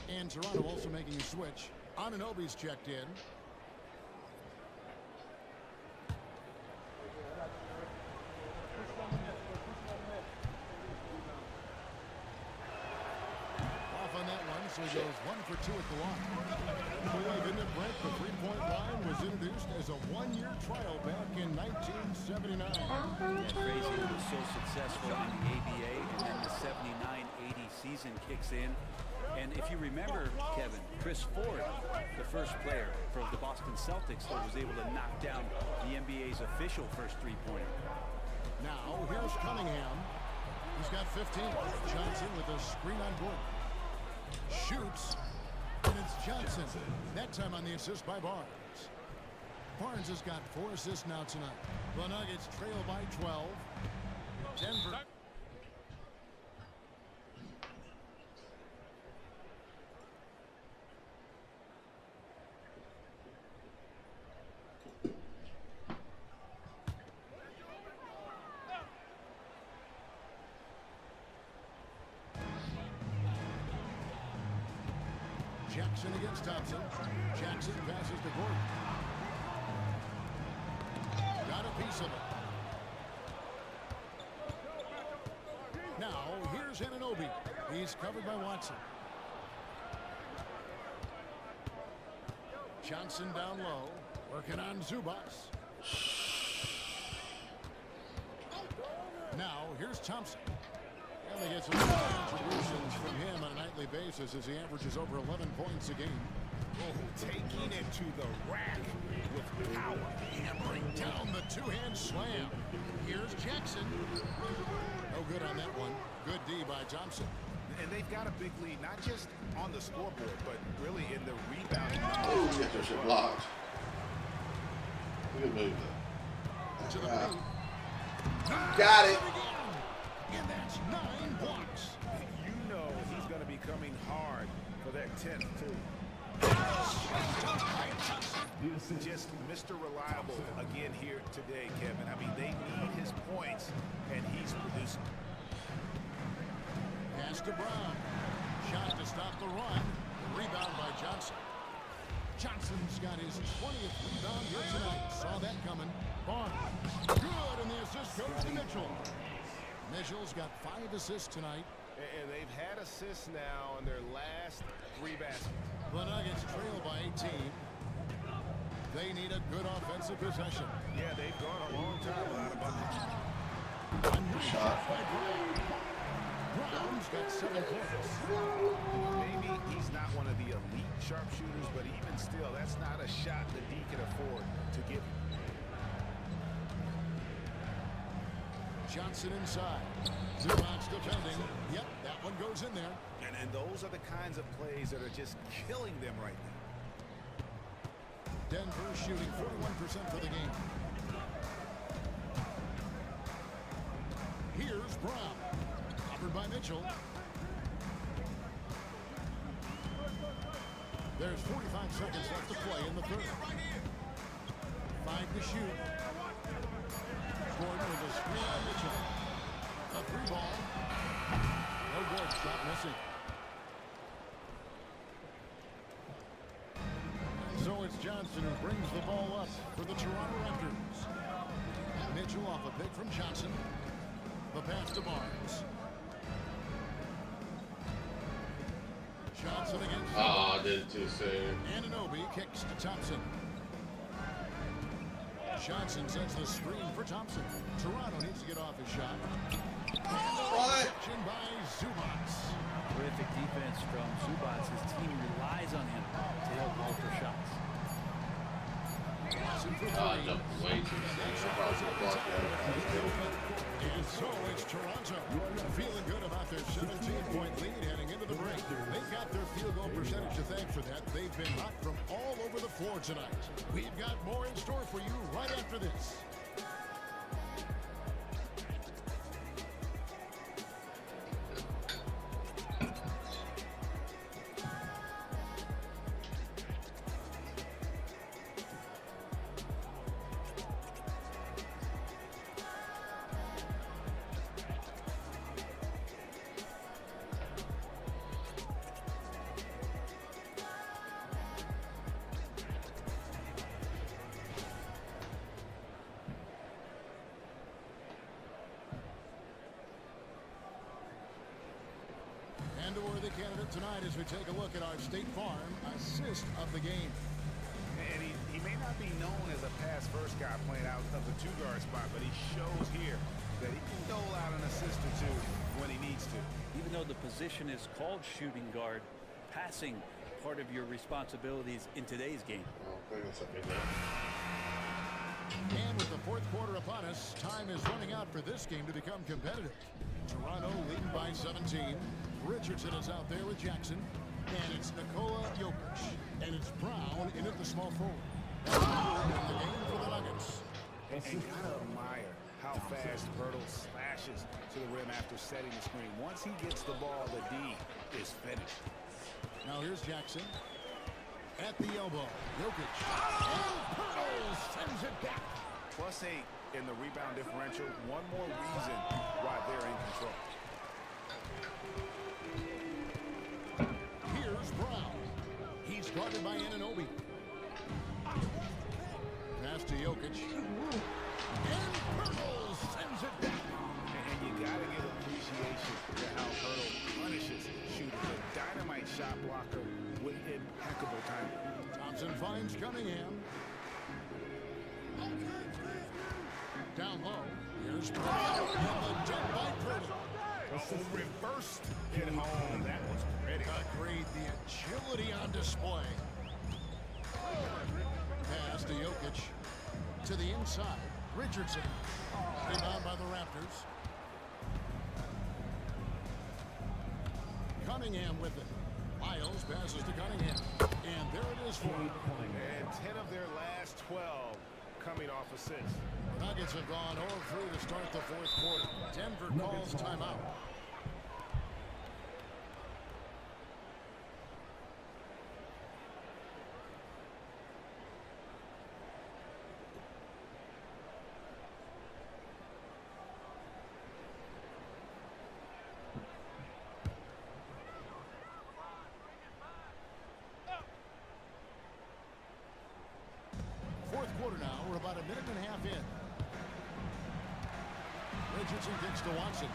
And Toronto also making a switch. Anunoby's checked in. Off on that one, so he goes 1 for 2 at the line. Believe in it, Brent, the three-point line was introduced as a 1-year trial back in 1979. Yeah, crazy. It was so successful in the ABA, and then the 79-80 season kicks in. And if you remember, Kevin, Chris Ford, the first player for the Boston Celtics that was able to knock down the NBA's official first three-pointer. Now, here's Cunningham. He's got 15. Johnson with a screen on Gordon. Shoots. And it's Johnson. That time on the assist by Barnes. Barnes has got 4 assists now tonight. The Nuggets trail by 12. Denver. Jackson against Thompson. Jackson passes to Gordon. Got a piece of it. Now, here's Anunoby. He's covered by Watson. Johnson down low. Working on Zubac. Now, here's Thompson. And they get some contributions from him on a nightly basis as he averages over 11 points a game. Oh, taking it to the rack with power. Hammering down the two-hand slam. Here's Jackson. No good on that one. Good D by Thompson. And they've got a big lead, not just on the scoreboard, but really in the rebounding. Oh, get your shit blocked. Good move, though. To the paint. Got it. And that's 9 blocks. You know he's going to be coming hard for that 10th, too. Just Mr. Reliable again here today, Kevin. I mean, they need his points, and he's producing. Pass to Brown. Shot to stop the run. Rebound by Johnson. Johnson's got his 20th rebound here tonight. Saw that coming. Barnes. Good, and the assist goes to Mitchell. Mitchell's got 5 assists tonight. And they've had assists now on their last 3 baskets. The Nuggets trail by 18. They need a good offensive possession. Yeah, they've gone a long time without a bucket. Shot. Brown's got 7 points. Maybe he's not one of the elite sharpshooters, but even still, that's not a shot that he can afford to give. Johnson inside. Zubac's defending. Yep, that one goes in there. And those are the kinds of plays that are just killing them right now. Denver shooting 41% for the game. Here's Brown. Covered by Mitchell. There's 45 seconds left to play in the third. 5 to shoot. Gordon with a screen on Mitchell. A 3-ball. No good. Shot missing. So it's Johnson who brings the ball up for the Toronto Raptors. Mitchell off a pick from Johnson. The pass to Barnes. Johnson against. Oh, I did it too soon. Anunoby kicks to Thompson. Johnson sends the screen for Thompson. Toronto needs to get off his shot. What? Action by Zubac. Terrific defense from Zubac. His team relies on him to help alter shots. Johnson for Oh, I 3. jumped way too soon. I probably should have blocked that. And so it's Toronto feeling good about their 17-point lead heading into the break. They've got their field goal percentage to thank for that. They've been hot from all over the floor tonight. We've got more in store for you right after this. And a worthy candidate tonight as we take a look at our State Farm assist of the game. And he may not be known as a pass-first guy playing out of the 2-guard spot, but he shows here that he can dole out an assist or 2 when he needs to. Even though the position is called shooting guard, passing part of your responsibilities in today's game. I don't think it's a big one. And with the fourth quarter upon us, time is running out for this game to become competitive. Toronto leading by 17. Richardson is out there with Jackson. And it's Nikola Jokic. And it's Brown in at the small forward. That's the game for the Nuggets. And gotta admire how fast Hurdle slashes to the rim after setting the screen. Once he gets the ball, the D is finished. Now here's Jackson. At the elbow. Jokic. And Hurdle sends it back. +8 in the rebound differential. One more reason why they're in control. Here's Brown. He's guarded by Anunoby. Pass to Jokic. And Hurdle sends it back. And you gotta give appreciation to how Hurdle punishes shooters. A dynamite shot blocker with impeccable timing. Thompson finds Cunningham. Down low. Here's Brown. And the dunk by Hurdle. Reversed it home. That was pretty. Agreed. The agility on display. Pass to Jokic. To the inside. Richardson. Rebound by the Raptors. Cunningham with it. Miles passes to Cunningham. And there it is for him. And 10 of their last 12 coming off assists. The Nuggets have gone 0-3 to start the fourth quarter. Denver calls timeout. Fourth quarter now. We're about a minute and a half in. Richardson kicks to Watson.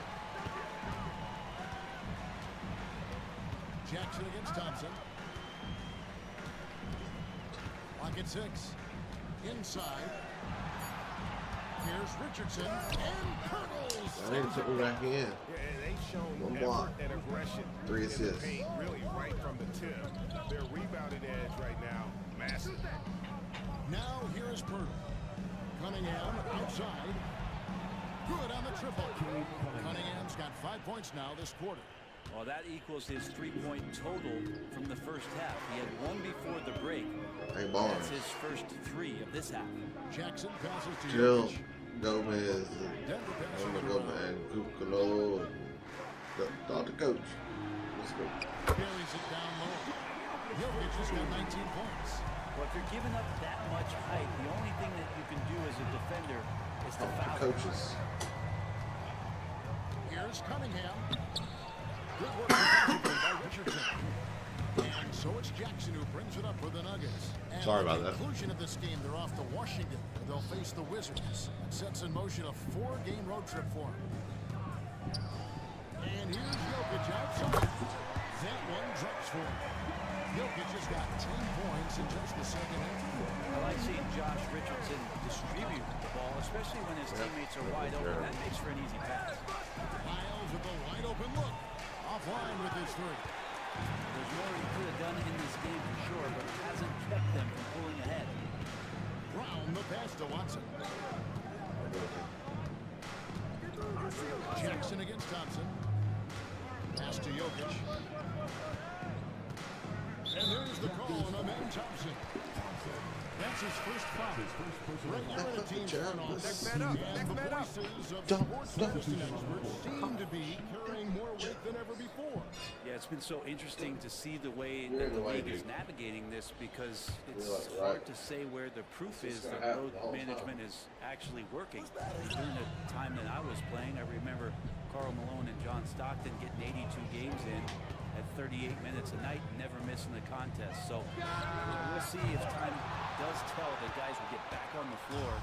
Jackson against Thompson. Lock at 6. Inside. Here's Richardson. And Pirtles. I didn't put me back in. Yeah, and they've shown One effort block. and aggression. 3 in the assists. paint, really right from the tip. Their rebounding edge right now, massive. Now here is Pirtle. Cunningham outside. Good on the triple. Cunningham's got 5 points now this quarter. Well, that equals his 3-point total from the first half. He had one before the break. Hey, Barnes. That's his first 3 of this half. Jackson passes to Jill Jokic. Gomez, Denver passes and to Gomez, and Kukalo, the coach. Let's go. Carries it down low. Jokic has got 19 points. Well, if you're giving up that much height, the only thing that you can do as a defender is to foul. Coaches. Here's Cunningham. Good work defensively by Richardson. And so it's Jackson who brings it up for the Nuggets. And Sorry about that. At the conclusion of this game, they're off to Washington, where they'll face the Wizards. That sets in motion a 4-game road trip for them. And here's Jokic outside. That one drops for him. Jokic has got 10 points in just the second half. I like seeing Josh Richardson distribute the ball, especially when his teammates are wide open. That makes for an easy pass. Miles with a wide open look. Offline with his 3. There's more he could have done in this game for sure, but it hasn't kept them from pulling ahead. Brown the pass to Watson. Jackson against Thompson. Pass to Jokic. And there's the call on Amen Thompson. That's his first foul. Right now in a team's front office. And the voices of sports medicine experts seem to be carrying more weight than ever before. Yeah, it's been so interesting to see the way that the league is navigating this, because it's hard to say where the proof is that load management is actually working. During the time that I was playing, I remember Karl Malone and John Stockton getting 82 games in at 38 minutes a night, never missing a contest. So we'll see if time does tell the guys will get back on the floor,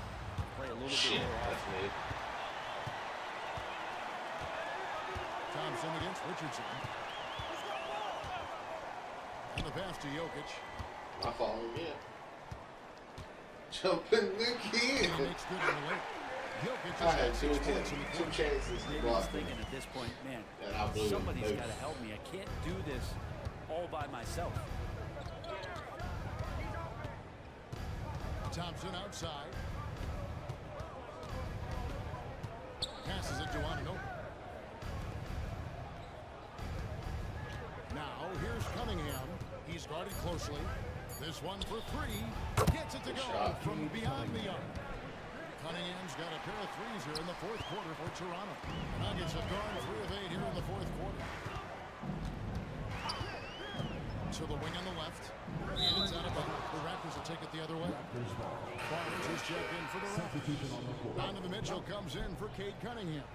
play a little bit more often. Thompson against Richardson. And the pass to Jokic. I follow again. Jumping again. He makes good on the late. Jokic I has had got 6 points in the two quarter. chances to Maybe block he's me. thinking at this point, man, And I blew somebody's it. got to help me. I can't do this all by myself. Thompson outside. Passes it to Anunoby. Now here's Cunningham. He's guarded closely. This one for 3. Gets it to go from beyond the arc. Cunningham's got a pair of 3s here in the fourth quarter for Toronto. The Nuggets have gone 3 of 8 here in the fourth quarter. To the wing on the left. And it's out of bounds. The Raptors will take it the other way. Barnes has checked in for the Raptors. Donovan Mitchell comes in for Cade Cunningham.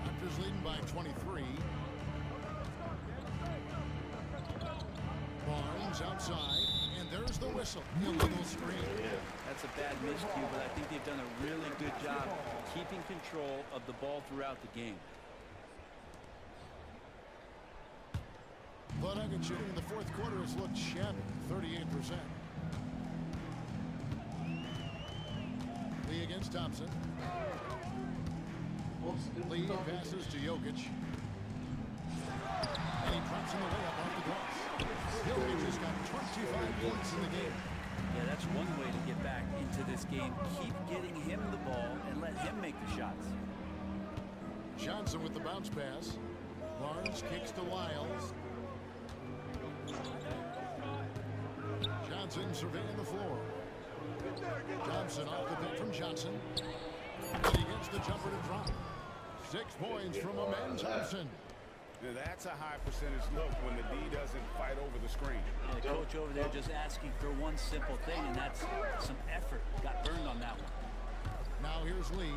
Raptors leading by 23. Barnes outside, and there's the whistle. Illegal screen. That's a bad miscue, but I think they've done a really good job keeping control of the ball throughout the game. The Nuggets shooting in the fourth quarter has looked shabby, 38%. Thompson. Lee passes to Jokic. And he drops in the layup off the glass. Jokic has got 25 points in the game. Yeah, that's one way to get back into this game. Keep getting him the ball and let him make the shots. Johnson with the bounce pass. Barnes kicks to Lyles. Johnson surveying the floor. Thompson off the pick from Johnson. And he gets the jumper to drop. 6 points from Amen Thompson. That's a high percentage look when the D doesn't fight over the screen. And the coach over there just asking for one simple thing, and that's some effort. Got burned on that one. Now here's Lee.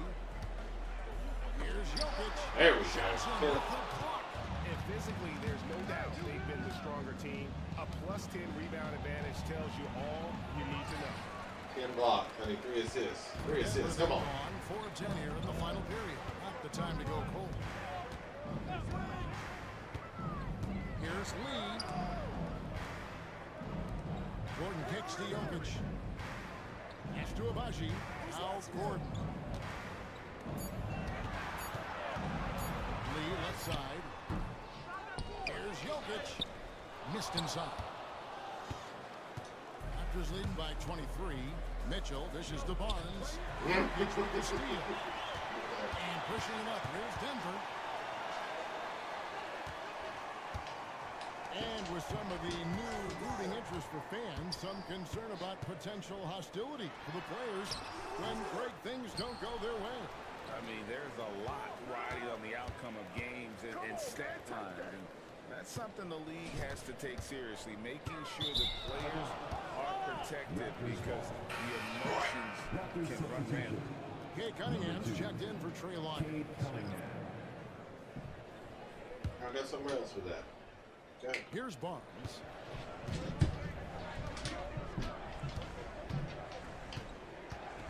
Here's Jokic. There we Johnson go. with the block. And physically, there's no doubt they've been the stronger team. A +10 rebound advantage tells you all you need to know. 10 blocks, I mean 3 assists. 3 assists, come on. 4-10 here in the final period. Not the time to go cold. Here's Lee. Gordon kicks to Jokic. Pass to Abaji. Now Gordon. Lee left side. Here's Jokic. Missed inside. Raptors leading by 23. Mitchell dishes to Barnes. Jokic with the steal. And pushing it up. Here's Denver. And with some of the new rooting interest for fans, some concern about potential hostility for the players when great things don't go their way. I mean, there's a lot riding on the outcome of games and stat lines. And that's something the league has to take seriously, making sure the players are protected because the emotions can run rampant. Kate Cunningham's checked in for Trey Lyons. I got somewhere else with that. Okay. Here's Barnes.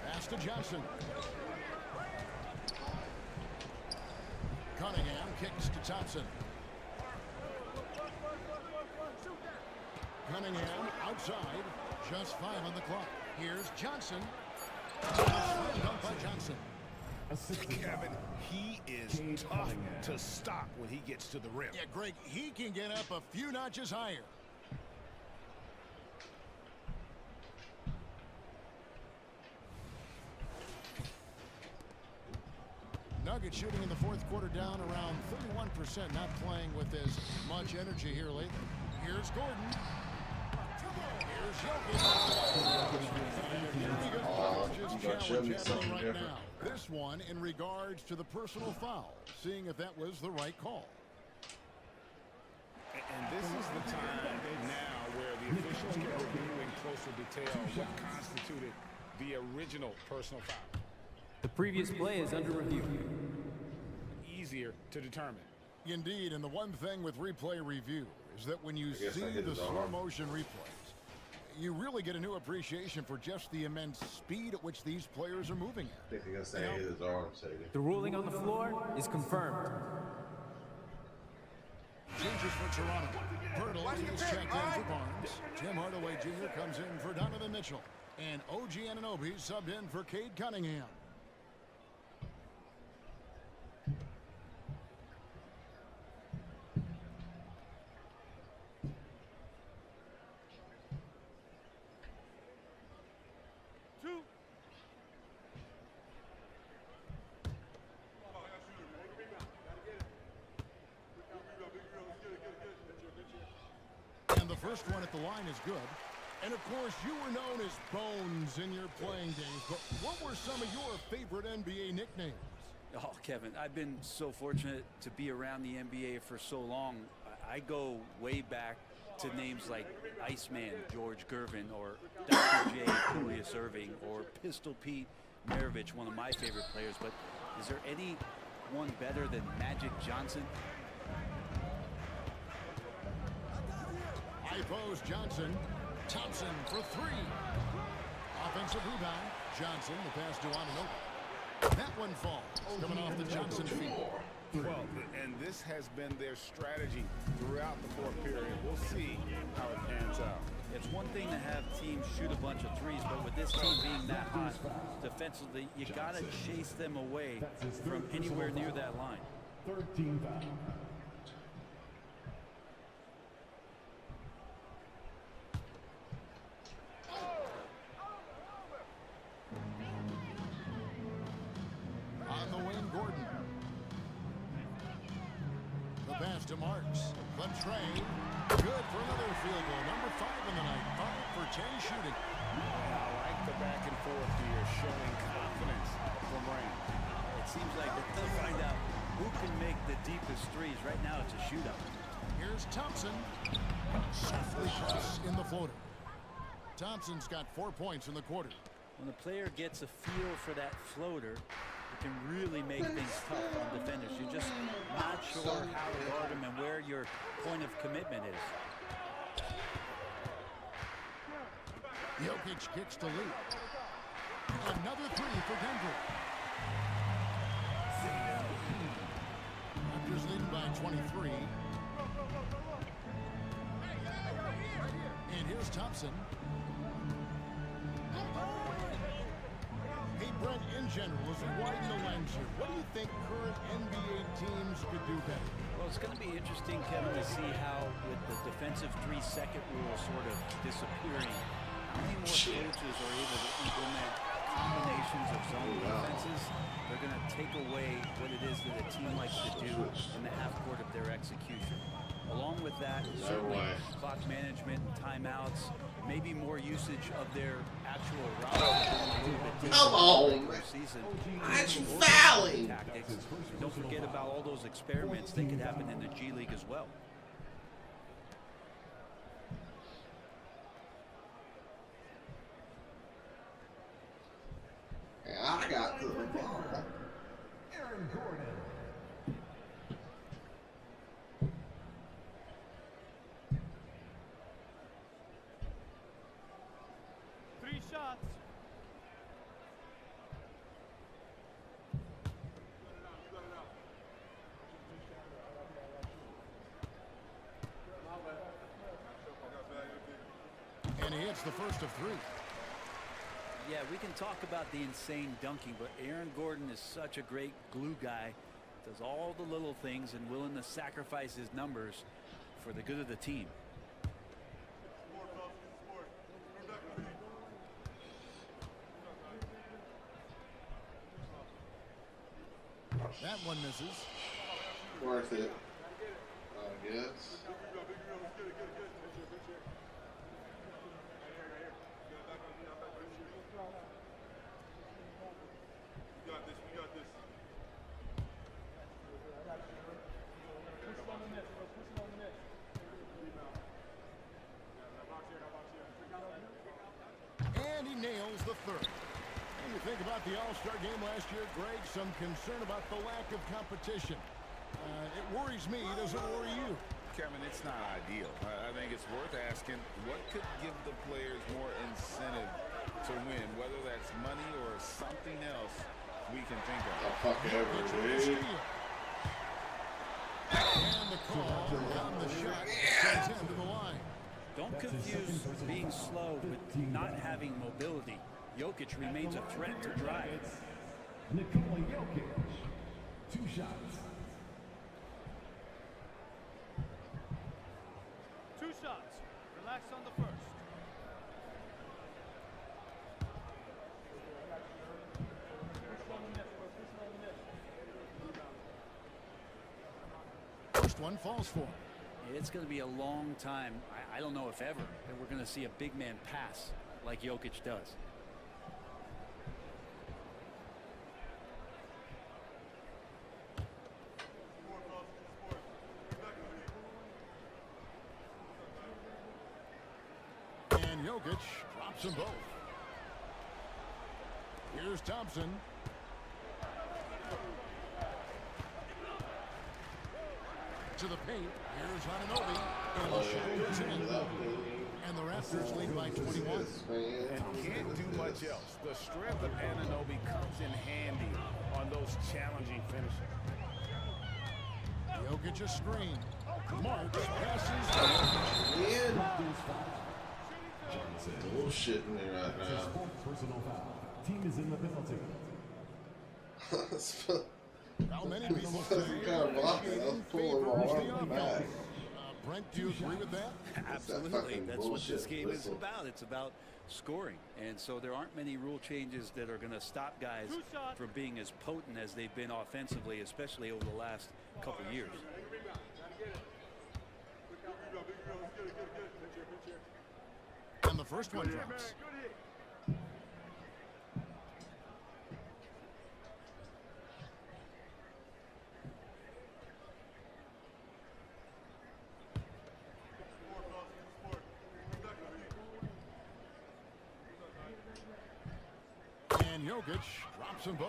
Pass to Johnson. Cunningham kicks to Thompson. Cunningham outside. Just 5 on the clock. Here's Johnson. Dunk by Johnson. Kevin, he is tough to stop when he gets to the rim. Yeah, Greg, he can get up a few notches higher. Nuggets shooting in the 4th quarter down around 31%, not playing with as much energy here lately. Here's Gordon. Here's Jokic. Right now. This one in regards to the personal foul, seeing if that was the right call. And this is the time now where the officials can review in closer detail what constituted the original personal foul. The previous play is under review. Easier to determine. Indeed, and the one thing with replay review is that when you see the slow motion replays, you really get a new appreciation for just the immense speed at which these players are moving at. I think they're going to say his arm, Sadie. The ruling on the floor is confirmed. Changes for Toronto. Pirtle is checked in for Barnes. Tim Hardaway Jr. comes in for Donovan Mitchell. And OG Anunoby subbed in for Cade Cunningham. First one at the line is good. And of course, you were known as Bones in your playing days, but what were some of your favorite NBA nicknames? Oh, Kevin, I've been so fortunate to be around the NBA for so long. I go way back to names like Iceman George Gervin or Dr. J Julius Irving or Pistol Pete Maravich, one of my favorite players. But is there anyone better than Magic Johnson? High post Johnson. Thompson for 3. Offensive rebound. Johnson, the pass to Anunoby. That one falls. Coming off the Johnson feet. Well, and this has been their strategy throughout throughout the fourth period. We'll see how it pans out. It's one thing to have teams shoot a bunch of threes, but with this team being that hot defensively, you got to chase them away from anywhere near that line. 13 foul. On the wing, Gordon. The pass to Marks. The trade. Good for another field goal. Number 5 in the night. 5 for 10 shooting. I like the back and forth here, showing confidence from Rain. It seems like they're going to find out who can make the deepest threes. Right now, it's a shootout. Here's Thompson. Softly cross in the floater. Thompson's got 4 points in the quarter. When a player gets a feel for that floater, it can really make things tough on defenders. You're just not sure how to guard them and where your point of commitment is. Jokic kicks to lead. Another 3 for Denver. Raptors leading by 23. And here's Thompson. Hey, Brent, in general, as we widen the lens here, what do you think current NBA teams could do better? Well, it's going to be interesting, Kevin, to see how, with the defensive 3-second rule sort of disappearing, how many more coaches are able to implement combinations of zone defenses. They're going to take away what it is that a team likes to do in the half court of their execution. Along with that, certainly clock management, timeouts, maybe more usage of their actual route. Come on, season. that's fouling. Tactics. Don't forget about all those experiments that could happen in the G League as well. I got the ball. Aaron Gordon. Three shots. And he hits the first of 3. Yeah, we can talk about the insane dunking, but Aaron Gordon is such a great glue guy. Does all the little things and willing to sacrifice his numbers for the good of the team. That one misses. Worth it, I guess. And he nails the third. When you think about the All-Star game last year, Greg, some concern about the lack of competition. It worries me. Does it worry you? Kevin, it's not ideal. I think it's worth asking what could give the players more incentive to win, whether that's money or something else we can think of. The fuck ever, dude. And the call on the shot sends him to the line. Don't confuse being slow with not having mobility. Jokic remains a threat to drive. Nikola Jokic. 2 shots. 2 shots. Relax on the first. First one falls for him. It's going to be a long time, I don't know if ever, that we're going to see a big man pass like Jokic does. And Jokic drops them both. Here's Thompson. To the paint. Here's Anunoby. And the shot goes in. And the Raptors lead by 21. And can't do much else. The strength of Anunoby comes in handy on those challenging finishes. Jokic a screen. Marks passes bullshitting me right It's a now. fourth personal foul. Team is in the penalty. How many people say Some kind of blocking. I was pulling my arm back. Brent, do you agree with that? Absolutely. fucking That's what this bullshit game is whistle. about. It's about scoring. And so there aren't many rule changes that are going to stop guys from being as potent as they've been offensively, especially over the last couple years. And the first one drops. And Jokic drops them both.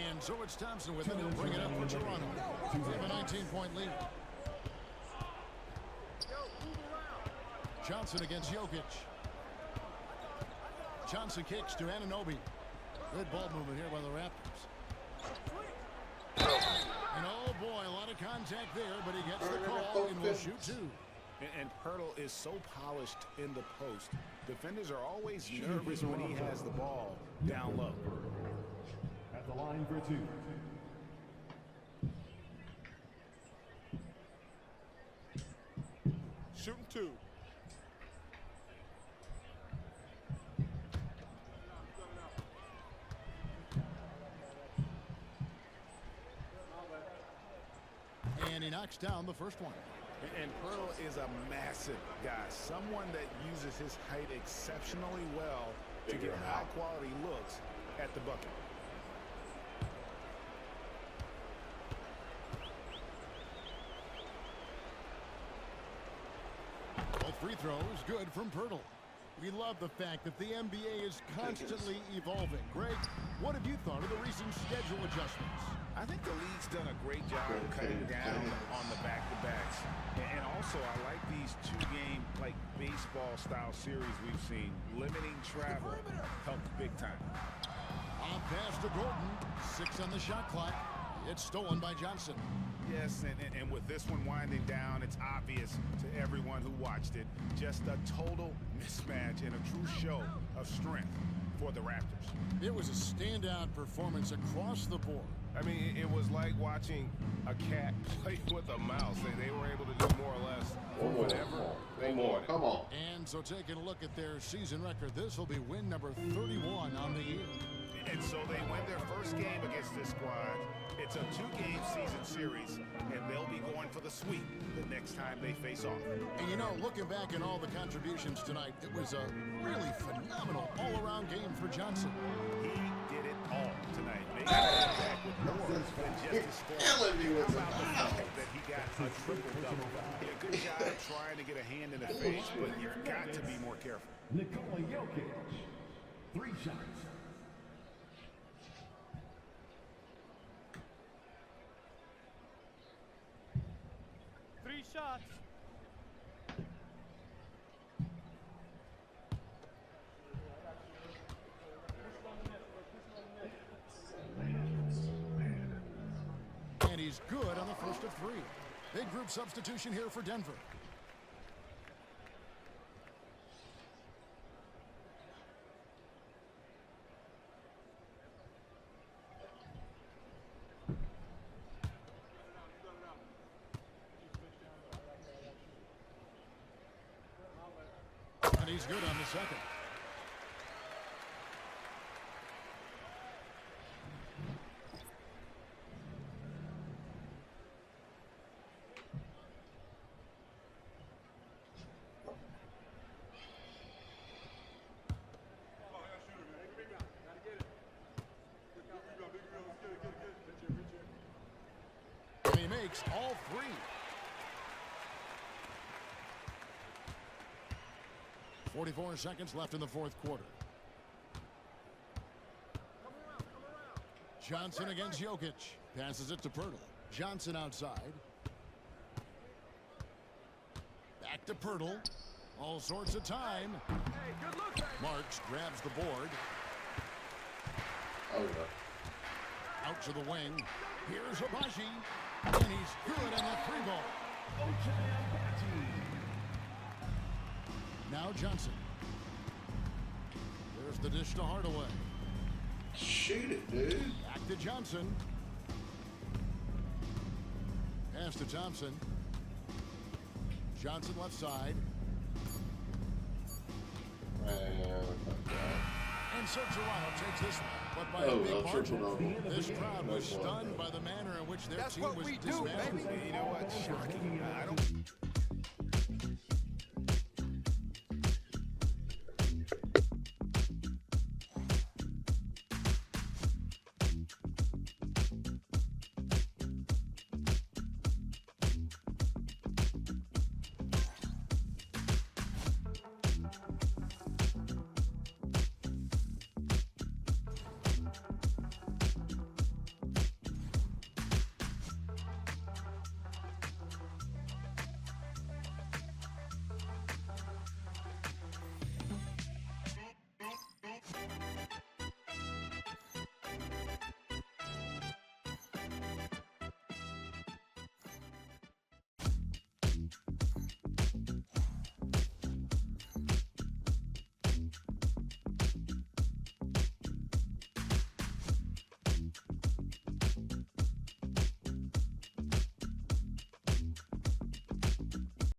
And so it's Thompson with it. He'll bring it up for Toronto. They have a 19-point lead. Johnson against Jokic. Johnson kicks to Anunoby. Good ball movement here by the Raptors. And oh boy, a lot of contact there, but he gets the call and will shoot two. And Pirtle is so polished in the post. Defenders are always nervous when he has the ball down low. At the line for two. Shooting two. And he knocks down the first one. And Pirtle is a massive guy, someone that uses his height exceptionally well to get high-quality looks at the bucket. Both free throws good from Pirtle. We love the fact that the NBA is constantly evolving. Greg, what have you thought of the recent schedule adjustments? I think the league's done a great job cutting down on the back-to-backs. And also, I like these two-game, like, baseball-style series we've seen. Limiting travel helped big time. On pass to Gordon. 6 on the shot clock. It's stolen by Johnson. Yes, and with this one winding down, it's obvious to everyone who watched it. Just a total mismatch and a true show of strength for the Raptors. It was a standout performance across the board. I mean, it was like watching a cat play with a mouse. They were able to do more or less whatever they wanted. Come on. And so taking a look at their season record, this will be win number 31 on the year. And so they win their first game against this squad. It's a two-game season series, and they'll be going for the sweep the next time they face off. And you know, looking back at all the contributions tonight, it was a really phenomenal all-around game for Johnson. He did it all tonight. Making an impact with more than just his score. Killing me with How about the the fact that he got a triple-double? Did a good job trying to get a hand in the face, but you've got to be more careful. Nikola Jokic. 3 shots. Three shots. And he's good on the first of 3. Big group substitution here for Denver. And he's good on the second. And he makes all 3. .44 seconds left in the fourth quarter. Johnson against Jokic. Passes it to Pirtle. Johnson outside. Back to Pirtle. All sorts of time. Marks grabs the board. Oh, yeah. Out to the wing. Here's Hibachi. And he's good on that 3 ball. Now Johnson. There's the dish to Hardaway. Shoot it, dude. Back to Johnson. Pass to Thompson. Johnson left side. And Serge Toronto takes this one. But by a big margin, this crowd was stunned by the manner in which their team was dismantled. You know what? Shocking. I don't...